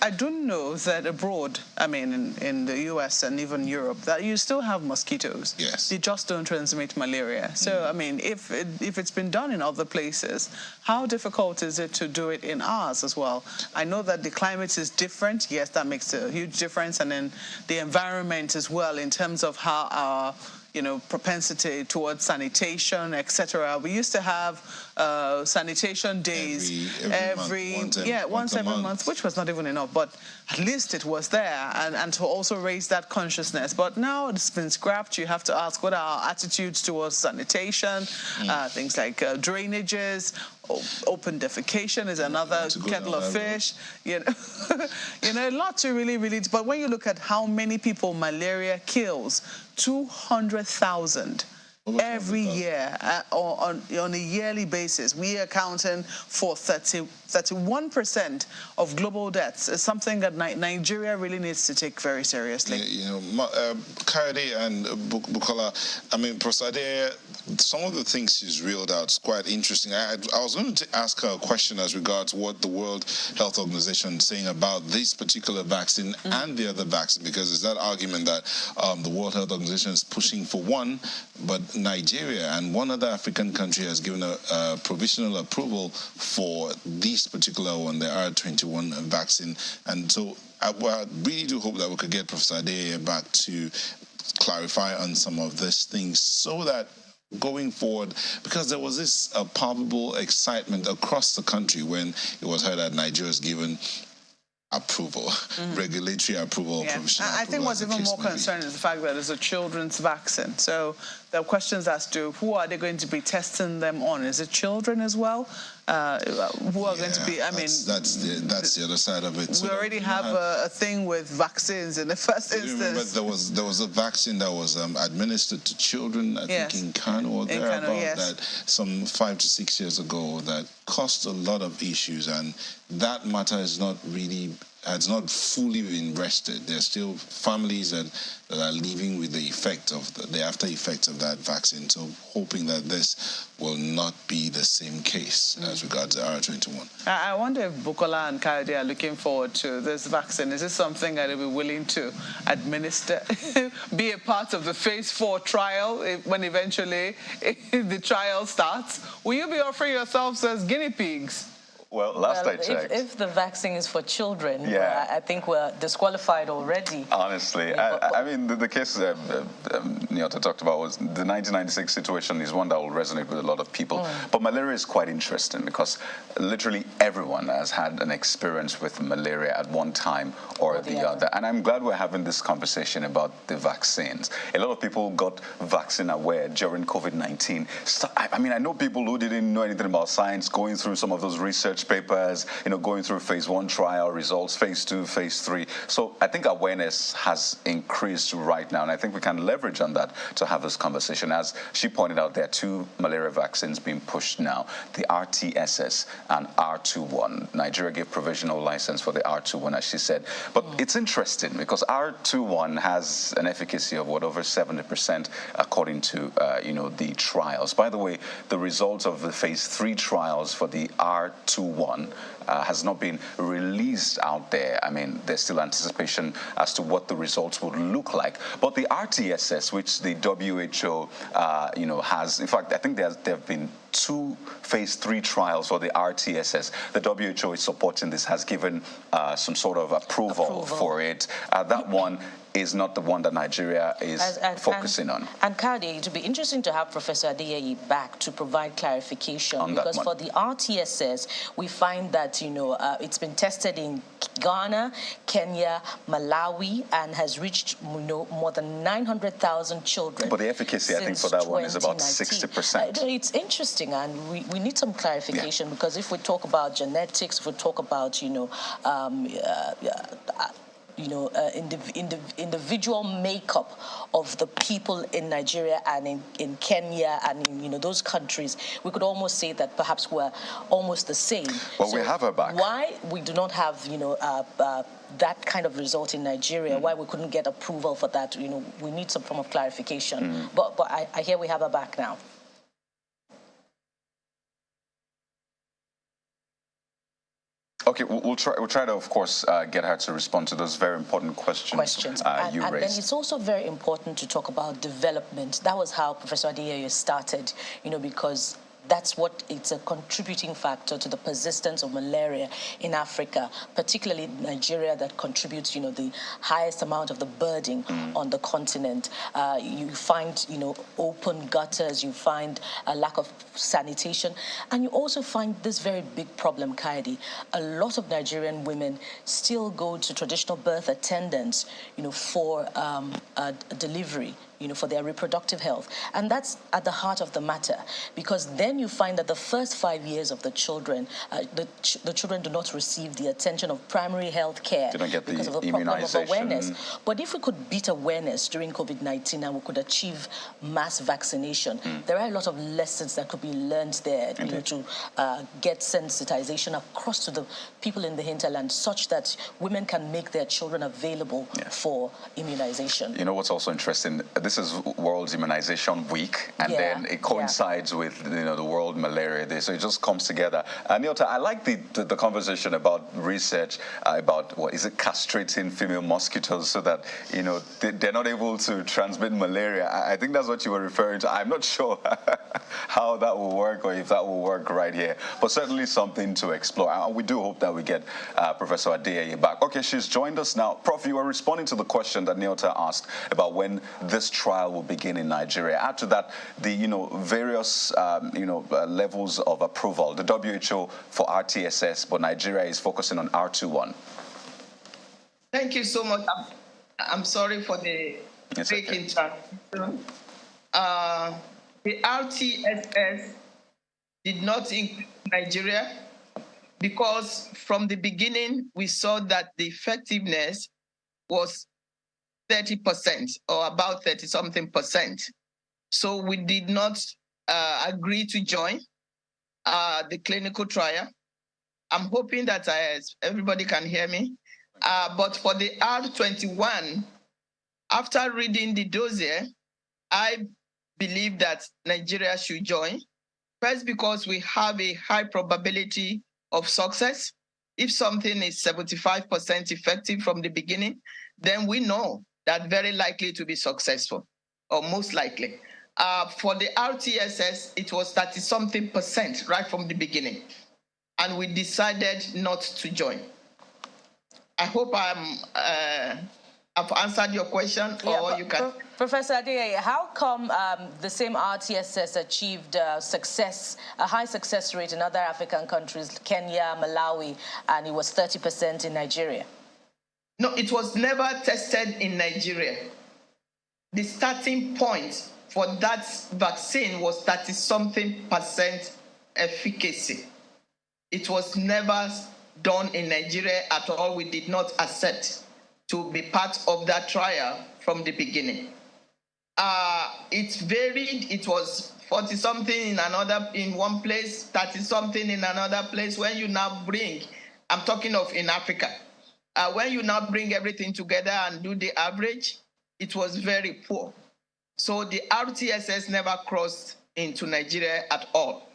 I do know that abroad, I mean, in the US and even Europe, that you still have mosquitoes. Yes. They just don't transmit malaria. So, I mean, if it's been done in other places, how difficult is it to do it in ours as well? I know that the climate is different. Yes, that makes a huge difference. And then the environment as well, in terms of how our propensity towards sanitation, etc. We used to have sanitation days once every month, which was not even enough, but at least it was there, and to also raise that consciousness. But now it's been scrapped. You have to ask, what are our attitudes towards sanitation? Things like drainages. Open defecation is another kettle of fish. A lot to really. But when you look at how many people malaria kills, 200,000 every year on a yearly basis. We are accounting for 31% of global deaths. It's something that Nigeria really needs to take very seriously. Kayode and Bukola, I mean, Prosade, some of the things she's reeled out is quite interesting. I was going to ask her a question as regards what the World Health Organization is saying about this particular vaccine and the other vaccine, because there's that argument that the World Health Organization is pushing for one, but Nigeria and one other African country has given a provisional approval for this particular one, the R21 vaccine. And so I really do hope that we could get Professor Adeye back to clarify on some of these things, so that going forward, because there was this palpable excitement across the country when it was heard that Nigeria was given approval, regulatory approval, provisional approval. I think what's even more concerning is the fact that it's a children's vaccine. So there are questions as to who are they going to be testing them on? Is it children as well? Who are going to be? I mean, that's the other side of it. We already have a thing with vaccines in the first instance. Remember, there was a vaccine that was administered to children, I think in Kano or thereabout, that some 5 to 6 years ago, that caused a lot of issues, and that matter is not has not fully been rested. There's still families that are living with the effect of the after effects of that vaccine. So hoping that this will not be the same case as regards the R21. I wonder if Bukola and Kayode are looking forward to this vaccine. Is this something that they'll be willing to administer, be a part of the phase 4 trial when eventually the trial starts? Will you be offering yourselves as guinea pigs? Well, last I checked, if the vaccine is for children, I think we're disqualified already. Honestly, I mean, the case that Nyota talked about was the 1996 situation is one that will resonate with a lot of people. But malaria is quite interesting because literally everyone has had an experience with malaria at one time or the other. And I'm glad we're having this conversation about the vaccines. A lot of people got vaccine aware during COVID-19. So, I mean, I know people who didn't know anything about science going through some of those research papers, going through phase 1 trial results, phase 2, phase 3. So I think awareness has increased right now, and I think we can leverage on that to have this conversation. As she pointed out, there are 2 malaria vaccines being pushed now, the RTSS and R21. Nigeria gave provisional license for the R21, as she said. But it's interesting because R21 has an efficacy of over 70% according to the trials. By the way, the results of the phase 3 trials for the R21 has not been released out there. I mean, there's still anticipation as to what the results would look like. But the RTSS, which the WHO, has, in fact, I think there have been 2 phase 3 trials for the RTSS. The WHO is supporting this, has given some sort of approval for it. That one is not the one that Nigeria is focusing on. And Kayode, it would be interesting to have Professor Adeye back to provide clarification on because for the RTSS, we find that it's been tested in Ghana, Kenya, Malawi, and has reached more than 900,000 children. But the efficacy, I think, for that one is about 60%. It's interesting, and we need some clarification because if we talk about genetics, if we talk about individual makeup of the people in Nigeria and in Kenya and in those countries, we could almost say that perhaps we're almost the same. Well, so we have her back. Why we do not have that kind of result in Nigeria? Why we couldn't get approval for that? We need some form of clarification. But I hear we have her back now. Okay, we'll try to, of course, get her to respond to those very important questions you raised. And then it's also very important to talk about development. That was how Professor Adeyeye started, because that's it's a contributing factor to the persistence of malaria in Africa, particularly Nigeria, that contributes, the highest amount of the burden on the continent. You find, open gutters, you find a lack of sanitation, and you also find this very big problem, Kaidi. A lot of Nigerian women still go to traditional birth attendants, for delivery, for their reproductive health. And that's at the heart of the matter, because then you find that the first 5 years of the children, the children do not receive the attention of primary health care because of the problem of awareness. But if we could beat awareness during COVID-19 and we could achieve mass vaccination, there are a lot of lessons that could be learned there, to get sensitization across to the people in the hinterland, such that women can make their children available for immunization. You know what's also interesting? This is World Immunization Week, and then it coincides with the World Malaria Day, so it just comes together. Nyota, I like the conversation about research about castrating female mosquitoes so that they're not able to transmit malaria. I think that's what you were referring to. I'm not sure how that will work or if that will work right here, but certainly something to explore. And we do hope that we get Professor Adeyeye back. Okay, she's joined us now. Prof, you were responding to the question that Nyota asked about when this trial will begin in Nigeria. Add to that the various levels of approval. The WHO for RTSS, but Nigeria is focusing on R21. Thank you so much. I'm sorry for the breaking transition. The RTSS did not include Nigeria because from the beginning we saw that the effectiveness was 30% or about 30-something%. So we did not agree to join the clinical trial. I'm hoping that everybody can hear me. But for the R21, after reading the dossier, I believe that Nigeria should join. First, because we have a high probability of success. If something is 75% effective from the beginning, then we know that very likely to be successful, or most likely. For the RTSS, it was 30-something% right from the beginning, and we decided not to join. I hope I've answered your question, or you can... Professor Adeyeye, how come the same RTSS achieved a high success rate in other African countries, Kenya, Malawi, and it was 30% in Nigeria? No, it was never tested in Nigeria. The starting point for that vaccine was 30-something% efficacy. It was never done in Nigeria at all. We did not accept to be part of that trial from the beginning. It varied. It was 40-something in one place, 30-something in another place. When you now bring, I'm talking of in Africa, when you now bring everything together and do the average, it was very poor. So the RTSS never crossed into Nigeria at all.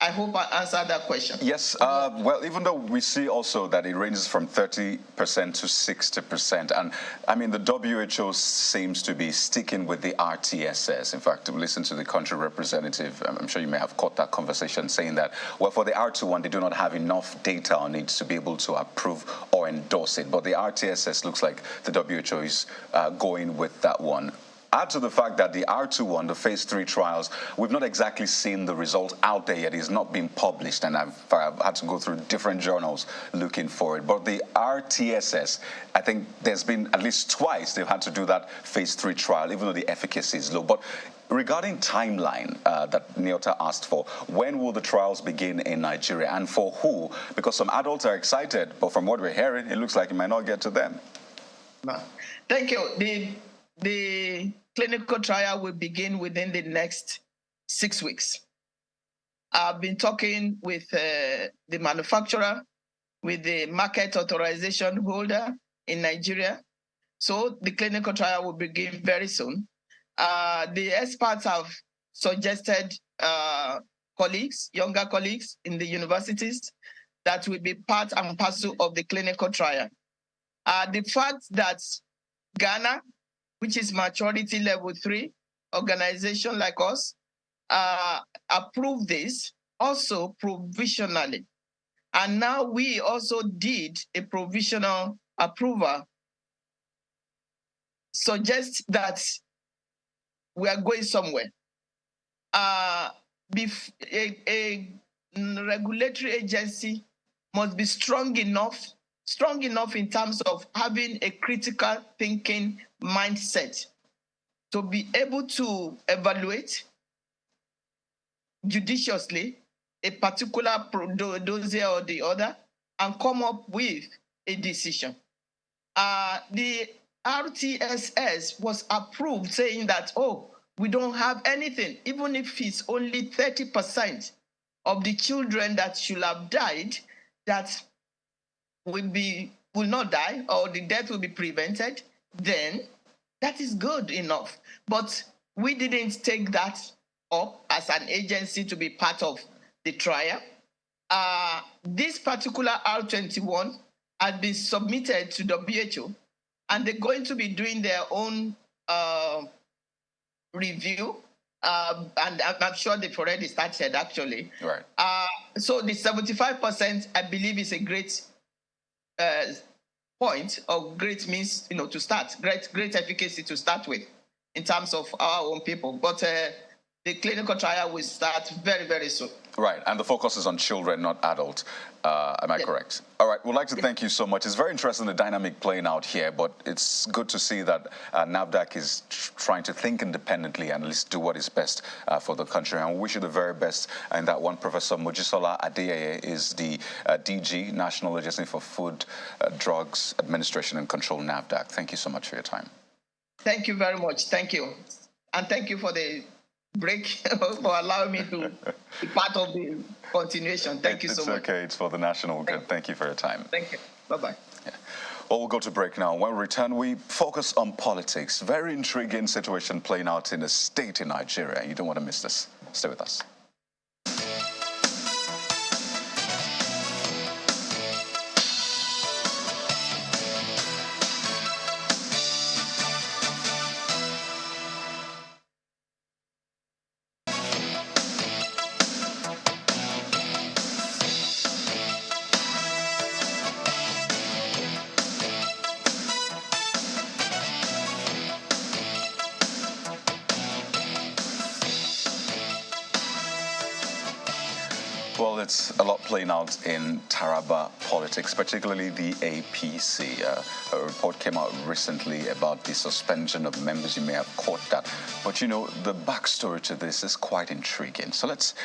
I hope I answered that question. Yes, well, even though we see also that it ranges from 30% to 60%, and I mean, the WHO seems to be sticking with the RTSS. In fact, listen to the country representative, I'm sure you may have caught that conversation, saying that, well, for the R21, they do not have enough data on it to be able to approve or endorse it. But the RTSS looks like the WHO is going with that one. Add to the fact that the R21, the phase 3 trials, we've not exactly seen the result out there yet. It's not been published, and I've had to go through different journals looking for it. But the RTSS, I think there's been at least twice they've had to do that phase 3 trial, even though the efficacy is low. But regarding timeline that Nyota asked for, when will the trials begin in Nigeria, and for who? Because some adults are excited, but from what we're hearing, it looks like it might not get to them. No. Thank you. The clinical trial will begin within the next 6 weeks. I've been talking with the manufacturer, with the market authorization holder in Nigeria. So the clinical trial will begin very soon. The experts have suggested colleagues, younger colleagues in the universities that will be part and parcel of the clinical trial. The fact that Ghana, which is maturity level 3 organization like us, approved this also provisionally. And now we also did a provisional approval, suggests that we are going somewhere. A regulatory agency must be strong enough in terms of having a critical thinking mindset to be able to evaluate judiciously a particular dossier or the other and come up with a decision. The RTSS was approved saying that, oh, we don't have anything, even if it's only 30% of the children that should have died that will not die, or the death will be prevented, then that is good enough. But we didn't take that up as an agency to be part of the trial. This particular R21 has been submitted to WHO, and they're going to be doing their own review, and I'm sure they've already started, actually. Right. So the 75%, I believe, is a great point, or great means, to start, great efficacy to start with in terms of our own people. But the clinical trial will start very, very soon. Right, and the focus is on children, not adults. Am I correct? All right, we'd like to thank you so much. It's very interesting, the dynamic playing out here, but it's good to see that NAFDAC is trying to think independently and at least do what is best for the country. And we wish you the very best in that one. Professor Mojisola Adeyeye is the DG, National Agency for Food, Drugs Administration and Control, NAFDAC. Thank you so much for your time. Thank you very much. Thank you. And thank you for the break, for allowing me to be part of the continuation. Thank you so much. It's okay. It's for the national good. Thank you for your time. Thank you. Bye-bye. Yeah. Well, we'll go to break now. When we return, we focus on politics. Very intriguing situation playing out in a state in Nigeria. You don't want to miss this. Stay with us. Well, it's a lot playing out in Taraba politics, particularly the APC. A report came out recently about the suspension of members. You may have caught that. But, you know, the backstory to this is quite intriguing. So let's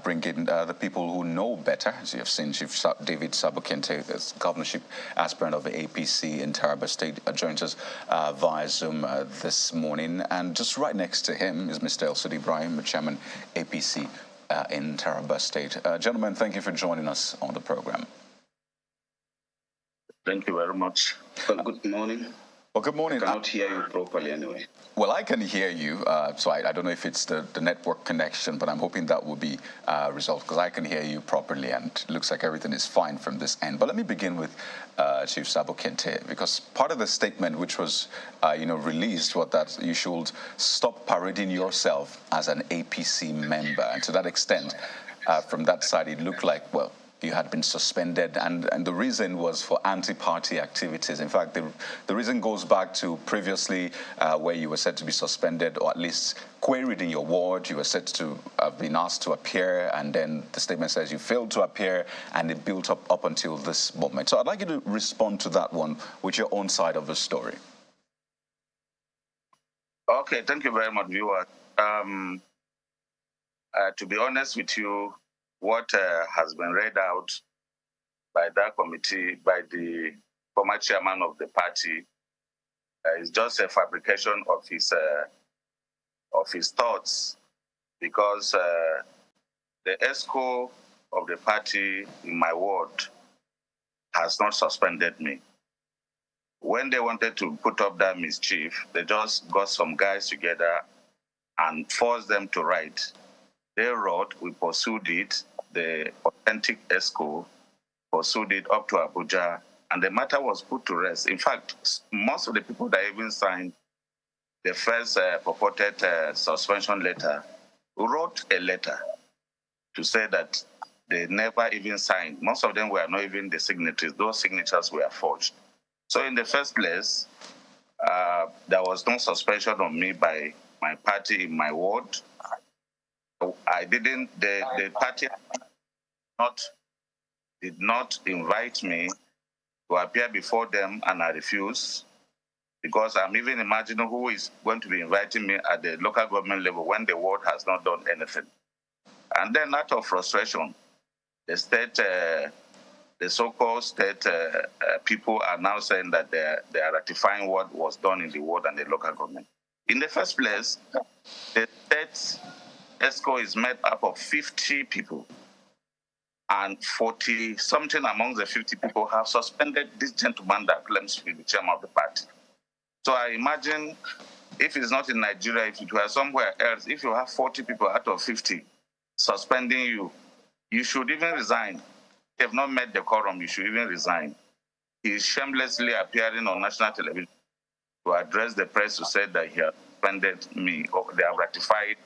bring in the people who know better. As you have seen, Chief David Sabokente, the governorship aspirant of the APC in Taraba State, joins us via Zoom this morning. And just right next to him is Mr. El Sudi Ibrahim, the chairman, APC. In Taraba State. Gentlemen, thank you for joining us on the program. Thank you very much. Well, good morning. Well, good morning. I cannot hear you properly anyway. Well, I can hear you, so I don't know if it's the network connection, but I'm hoping that will be resolved, because I can hear you properly, and it looks like everything is fine from this end. But let me begin with Chief Sabokente, because part of the statement which was released was that you should stop parading yourself as an APC member. And to that extent, from that side, it looked like, well, you had been suspended, and the reason was for anti-party activities. In fact, the reason goes back to previously where you were said to be suspended, or at least queried in your ward. You were said to have been asked to appear, and then the statement says you failed to appear, and it built up until this moment. So I'd like you to respond to that one with your own side of the story. Okay, thank you very much, viewer. To be honest with you, what has been read out by that committee, by the former chairman of the party, It's just a fabrication of his thoughts, because the ESCO of the party in my ward has not suspended me. When they wanted to put up that mischief, they just got some guys together and forced them to write. They wrote, we pursued it, the authentic ESCO pursued it up to Abuja, and the matter was put to rest. In fact, most of the people that even signed the first purported suspension letter wrote a letter to say that they never even signed. Most of them were not even the signatories. Those signatures were forged. So in the first place, there was no suspension on me by my party in my ward. The party did not invite me to appear before them, and I refused, because I'm even imagining who is going to be inviting me at the local government level when the ward has not done anything. And then out of frustration, the state, the so-called state people are now saying that they are ratifying what was done in the ward and the local government. In the first place, the state ESCO is made up of 50 people, and 40-something among the 50 people have suspended this gentleman that claims to be the chairman of the party. So I imagine, if it's not in Nigeria, if it were somewhere else, if you have 40 people out of 50 suspending you, you should even resign. If you have not met the quorum, you should even resign. He is shamelessly appearing on national television to address the press to say that he has suspended me, or they have ratified.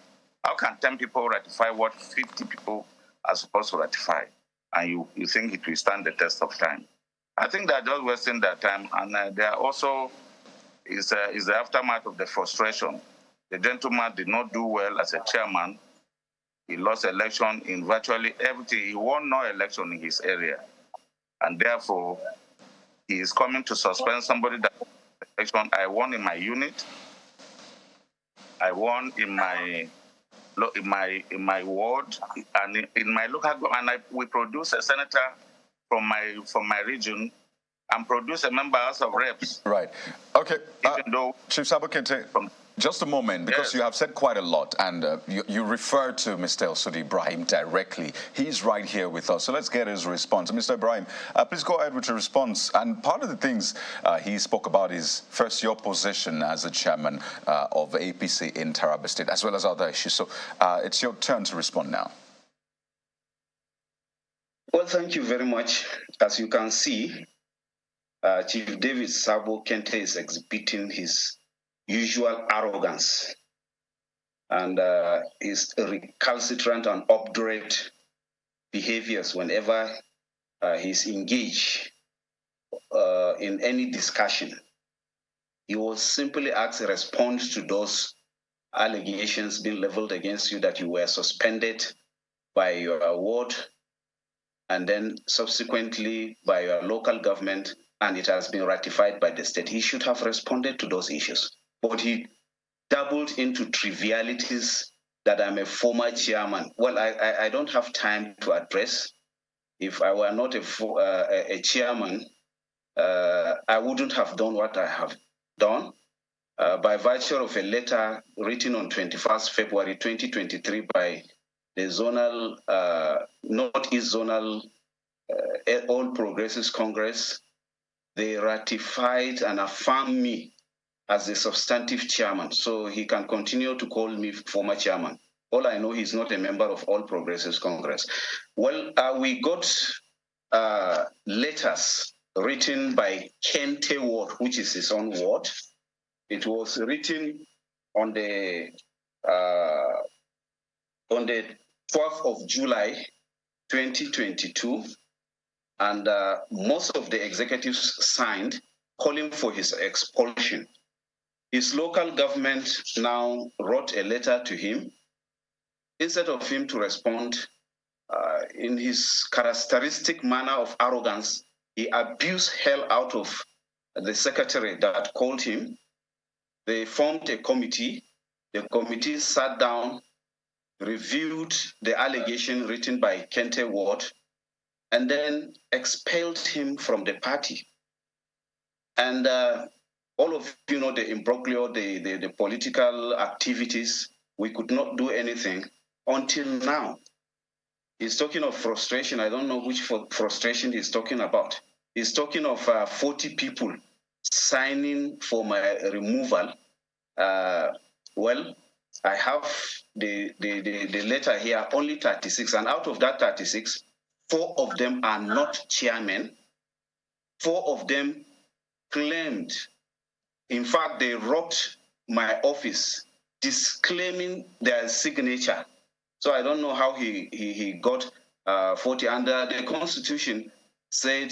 How can 10 people ratify what 50 people are supposed to ratify? And you think it will stand the test of time? I think they're just wasting their time, and they are also is the aftermath of the frustration. The gentleman did not do well as a chairman. He lost election in virtually everything. He won no election in his area. And therefore, he is coming to suspend somebody that election. I won in my unit. I won in my ward, and in my local government. We produce a senator from my region, and produce a member House of Reps. Right. Okay. Even though Chief Sabokente, just a moment, because yes, you have said quite a lot, and you refer to Mr. El-Sudi Ibrahim directly. He's right here with us, so let's get his response. Mr. Ibrahim, please go ahead with your response. And part of the things he spoke about is, first, your position as the chairman of APC in Taraba State, as well as other issues. So it's your turn to respond now. Well, thank you very much. As you can see, Chief David Sabo Kente is exhibiting his usual arrogance and his recalcitrant and obdurate behaviors whenever he's engaged in any discussion. He will simply ask a response to those allegations being leveled against you that you were suspended by your ward and then subsequently by your local government, and it has been ratified by the state. He should have responded to those issues. But he dabbled into trivialities that I'm a former chairman. Well, I don't have time to address. If I were not a chairman, I wouldn't have done what I have done. By virtue of a letter written on 21st February 2023 by the zonal, Northeast Zonal All Progressives Congress, they ratified and affirmed me as the substantive chairman. So he can continue to call me former chairman. All I know, he's not a member of All Progressives Congress. Well, we got letters written by Kente Ward, which is his own ward. It was written on the 12th of July, 2022, and most of the executives signed, calling for his expulsion. His local government now wrote a letter to him. Instead of him to respond in his characteristic manner of arrogance, he abused hell out of the secretary that called him. They formed a committee. The committee sat down, reviewed the allegation written by Kente Ward, and then expelled him from the party. And all of you know the imbroglio, the political activities. We could not do anything until now. He's talking of frustration. I don't know which frustration he's talking about. He's talking of 40 people signing for my removal. Well, I have the letter here, only 36, and out of that 36, 4 of them are not chairmen. 4 of them claimed, in fact, they wrote my office disclaiming their signature. So I don't know how he got 40. Under the Constitution said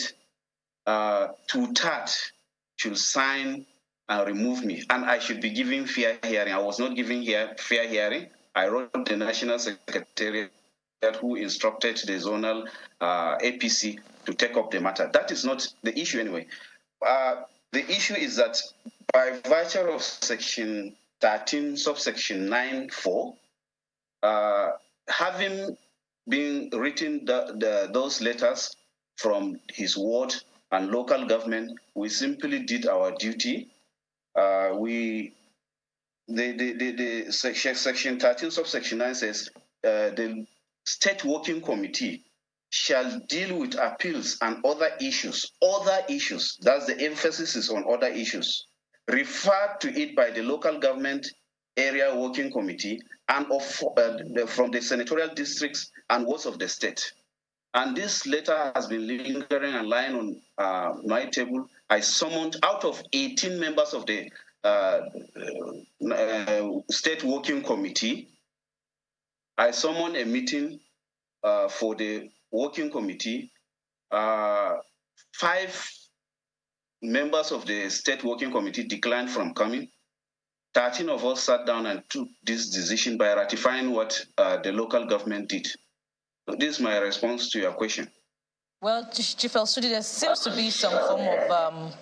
2/3 should sign and remove me, and I should be given fair hearing. I was not given fair hearing. I wrote the National Secretariat who instructed the zonal APC to take up the matter. That is not the issue anyway. The issue is that by virtue of Section 13, subsection 9(4), having been written those letters from his ward and local government, we simply did our duty. The Section 13, subsection 9 says the State Working Committee shall deal with appeals and other issues. Other issues, that's the emphasis is on other issues, referred to it by the local government area working committee and from the senatorial districts and wards of the state. And this letter has been lingering and lying on my table. I summoned, out of 18 members of the state working committee, I summoned a meeting for the working committee. 5 members of the state working committee declined from coming. 13 of us sat down and took this decision by ratifying what the local government did. So this is my response to your question. Well, Chief El-Sudi, there seems to be some form of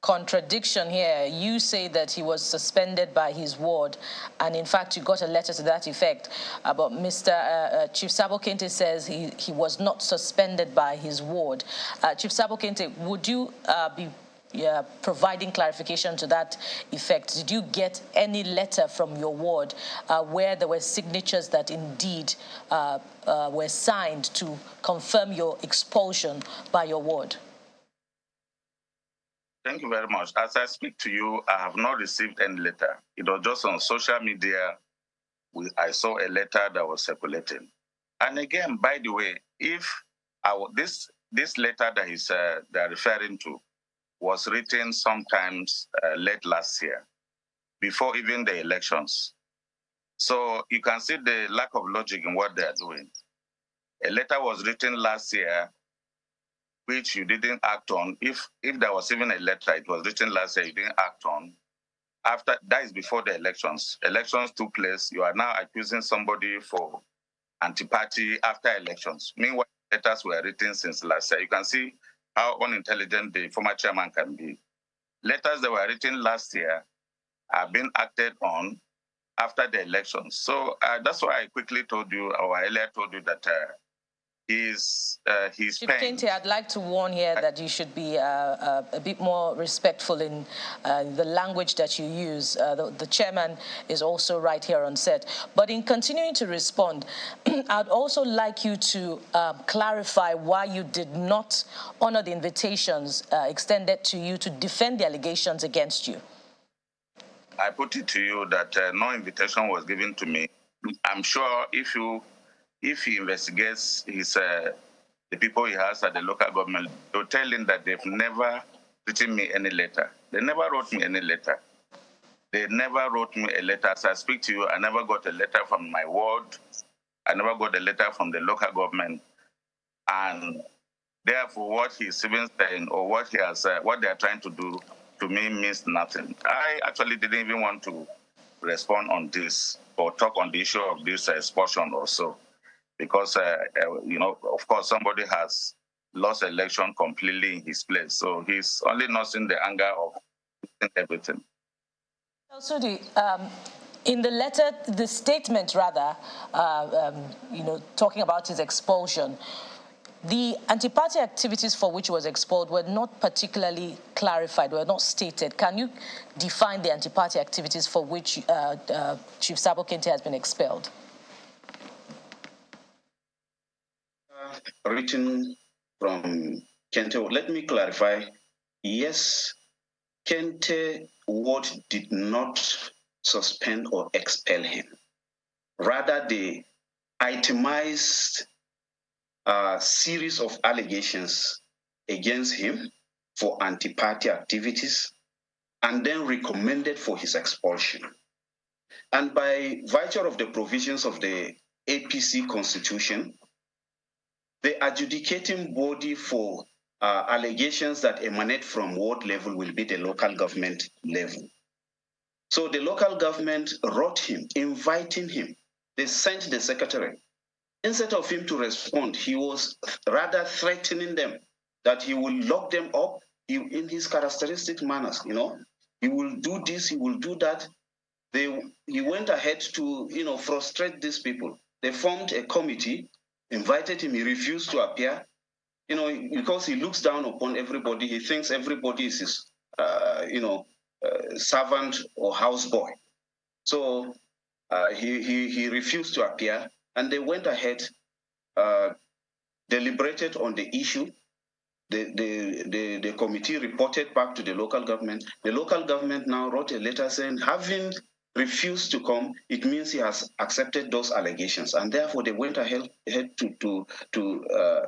contradiction here. You say that he was suspended by his ward, and in fact, you got a letter to that effect. But Mr. Chief Sabo Kente says he was not suspended by his ward. Chief Sabo Kente, would you be providing clarification to that effect? Did you get any letter from your ward where there were signatures that indeed were signed to confirm your expulsion by your ward? Thank you very much. As I speak to you, I have not received any letter. It was just on social media. I saw a letter that was circulating. And again, by the way, if this letter that they're referring to was written sometimes late last year, before even the elections. So you can see the lack of logic in what they're doing. A letter was written last year, which you didn't act on. If there was even a letter, it was written last year, you didn't act on. After that is before the elections. Elections took place. You are now accusing somebody for anti-party after elections. Meanwhile, letters were written since last year. You can see how unintelligent the former chairman can be. Letters that were written last year have been acted on after the elections. So that's why I quickly told you, or I earlier told you that he's Chief Kente, I'd like to warn here that you should be a bit more respectful in the language that you use. The chairman is also right here on set. But in continuing to respond, I'd also like you to clarify why you did not honor the invitations extended to you to defend the allegations against you. I put it to you that no invitation was given to me. I'm sure if he investigates the people he has at the local government, they'll tell him that they've never written me any letter. They never wrote me any letter. They never wrote me a letter. As I speak to you, I never got a letter from my ward. I never got a letter from the local government. And therefore, what he's even saying or what they are trying to do to me means nothing. I actually didn't even want to respond on this or talk on the issue of this expulsion or so. Because, of course, somebody has lost election completely in his place. So he's only nursing the anger of everything. El-Sudi, in the letter, the statement rather, talking about his expulsion, The anti-party activities for which he was expelled were not particularly clarified, were not stated. Can you define the anti-party activities for which Chief Sabo Kente has been expelled? Written from Kente, let me clarify. Yes, Kente Ward did not suspend or expel him. Rather, they itemized a series of allegations against him for anti-party activities and then recommended for his expulsion. And by virtue of the provisions of the APC constitution, the adjudicating body for allegations that emanate from ward level will be the local government level. So the local government wrote him, inviting him. They sent the secretary. Instead of him to respond, he was rather threatening them that he will lock them up in his characteristic manners, you know. He will do this, he will do that. He went ahead to, you know, frustrate these people. They formed a committee, invited him, he refused to appear, you know, because he looks down upon everybody. He thinks everybody is his, servant or houseboy. So he refused to appear, and they went ahead, deliberated on the issue. The committee reported back to the local government. The local government now wrote a letter saying, having refused to come, it means he has accepted those allegations, and therefore they went ahead to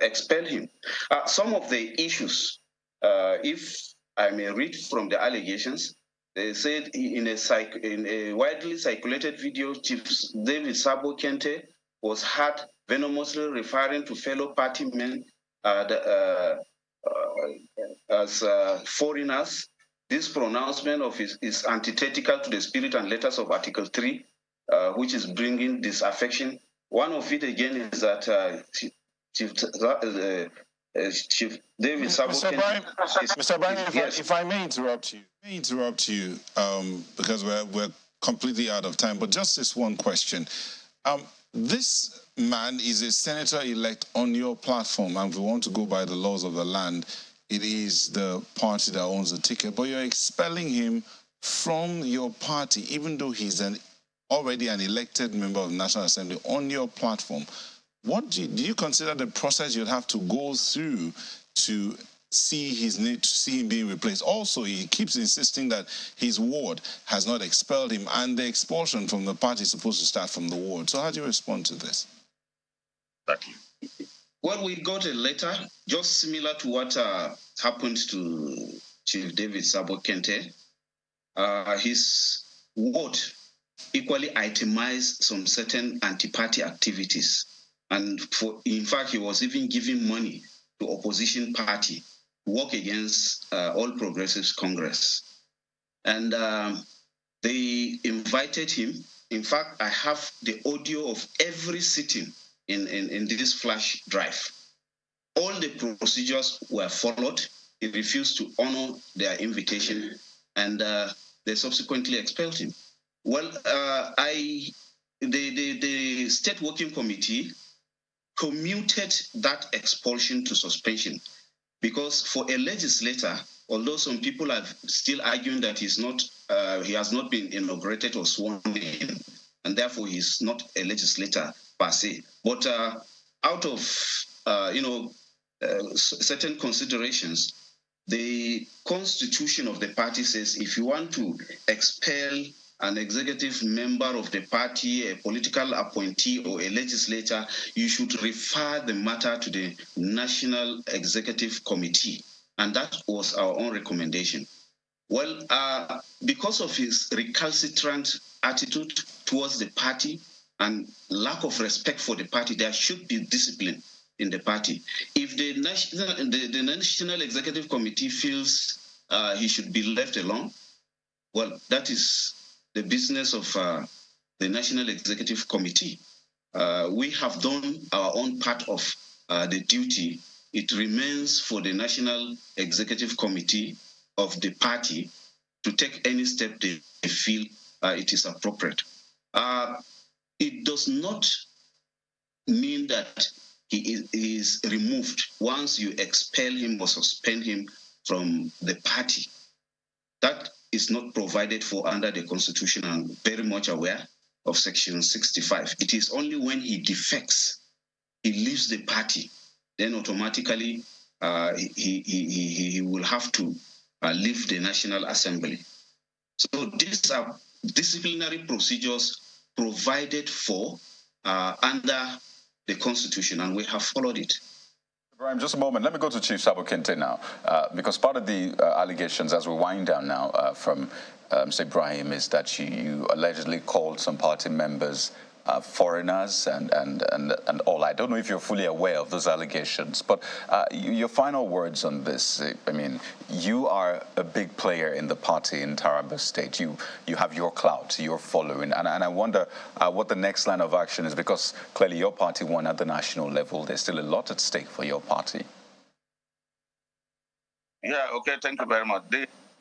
expel him. Some of the issues, if I may read from the allegations, they said in a widely circulated video, Chief David Sabo Kente was heard venomously referring to fellow party men as foreigners. This pronouncement of his is antithetical to the spirit and letters of Article 3, which is bringing disaffection. One of it again is that Chief David Sabo Kente. Mr. Bani, yes. if I may interrupt you, because we're completely out of time, but just this one question. This man is a senator-elect on your platform, and if we want to go by the laws of the land, it is the party that owns the ticket, but you're expelling him from your party, even though he's already an elected member of the National Assembly on your platform. What do you consider the process you'd have to go through to see him being replaced? Also, he keeps insisting that his ward has not expelled him, and the expulsion from the party is supposed to start from the ward. So how do you respond to this? Well, we got a letter just similar to what happened to Chief David Sabo Kente. His ward equally itemized some certain anti-party activities. And in fact, he was even giving money to opposition party to work against All Progressives Congress. And they invited him. In fact, I have the audio of every sitting in this flash drive. All the procedures were followed. He refused to honor their invitation, and they subsequently expelled him. Well, the State Working Committee commuted that expulsion to suspension, because for a legislator, although some people are still arguing that he has not been inaugurated or sworn in, and therefore he's not a legislator per se. But out of certain considerations, the constitution of the party says if you want to expel an executive member of the party, a political appointee, or a legislator, you should refer the matter to the National Executive Committee. And that was our own recommendation. Well, because of his recalcitrant attitude towards the party and lack of respect for the party, there should be discipline in the party. If the National Executive Committee feels he should be left alone, well, that is the business of the National Executive Committee. We have done our own part of the duty. It remains for the National Executive Committee of the party to take any step they feel it is appropriate. It does not mean that he is removed. Once you expel him or suspend him from the party, that is not provided for under the Constitution. I'm very much aware of Section 65. It is only when he defects, he leaves the party, then automatically he will have to leave the National Assembly. So these are disciplinary procedures provided for under the Constitution, and we have followed it. Ibrahim, just a moment. Let me go to Chief Sabo Kente now, because part of the allegations, as we wind down now from Mr. Ibrahim, is that you allegedly called some party members foreigners and all. I don't know if you're fully aware of those allegations, but your final words on this. I mean, you are a big player in the party in Taraba State. You have your clout, your following, and I wonder what the next line of action is, because clearly your party won at the national level. There's still a lot at stake for your party. Yeah, okay, thank you very much.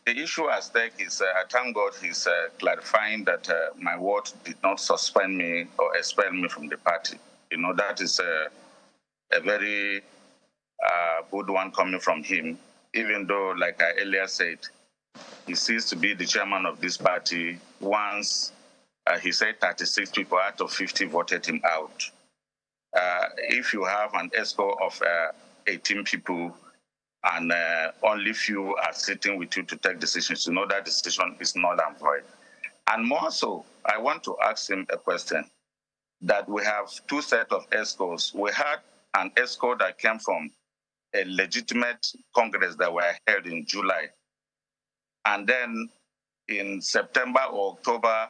The issue at stake is, I thank God he's clarifying that my word did not suspend me or expel me from the party. You know, that is a very good one coming from him, even though, like I earlier said, he ceased to be the chairman of this party once he said 36 people out of 50 voted him out. If you have an ESCO of 18 people, and only few are sitting with you to take decisions, you know that decision is null and void. And more so, I want to ask him a question, that we have two sets of ESCOs. We had an ESCO that came from a legitimate Congress that were held in July. And then in September or October,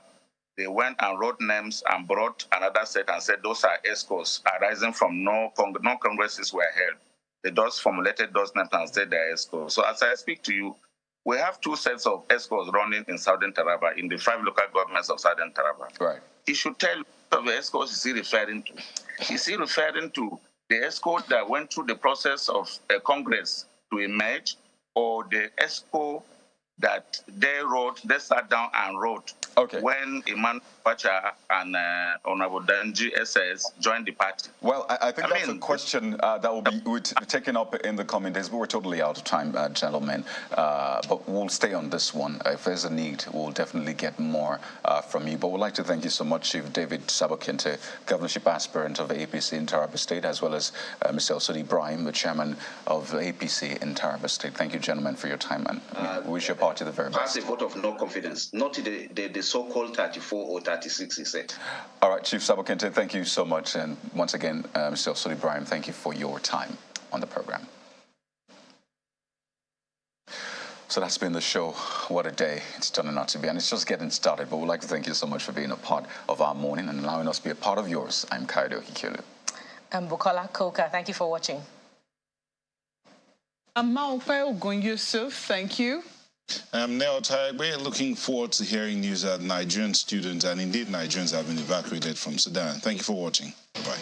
they went and wrote names and brought another set and said those are ESCOs arising from no Congresses were held. They just formulated those names and said they're ESCOs. So as I speak to you, we have two sets of ESCOs running in Southern Taraba, in the 5 local governments of Southern Taraba. Right. He should tell what the ESCOs is he referring to. Is he referring to the ESCO that went through the process of a Congress to emerge, or the ESCO that they sat down and wrote when Iman Pacha and Honorable Danji SS joined the party? Well, I think that's a question that will be taken up in the coming days. But we're totally out of time, gentlemen. But we'll stay on this one. If there's a need, we'll definitely get more from you. But we'd like to thank you so much, Chief David Sabo Kente, governorship aspirant of APC in Taraba State, as well as Mr. Elsudi Ibrahim, the chairman of APC in Taraba State. Thank you, gentlemen, for your time, and we wish your party the very best. Pass a vote of no confidence, not the so-called 34 or 36, he said. All right, Chief Sabo Kente, thank you so much. And once again, Mr. Elsudi Ibrahim, thank you for your time on the program. So that's been the show. What a day it's turning out to be. And it's just getting started. But we'd like to thank you so much for being a part of our morning and allowing us to be a part of yours. I'm Kaido Kikiolu. I'm Bukola Koka. Thank you for watching. I'm Maokwe Ogun Yusuf. Thank you. I'm Neo Taigbe, looking forward to hearing news that Nigerian students, and indeed Nigerians, have been evacuated from Sudan. Thank you for watching. Bye-bye.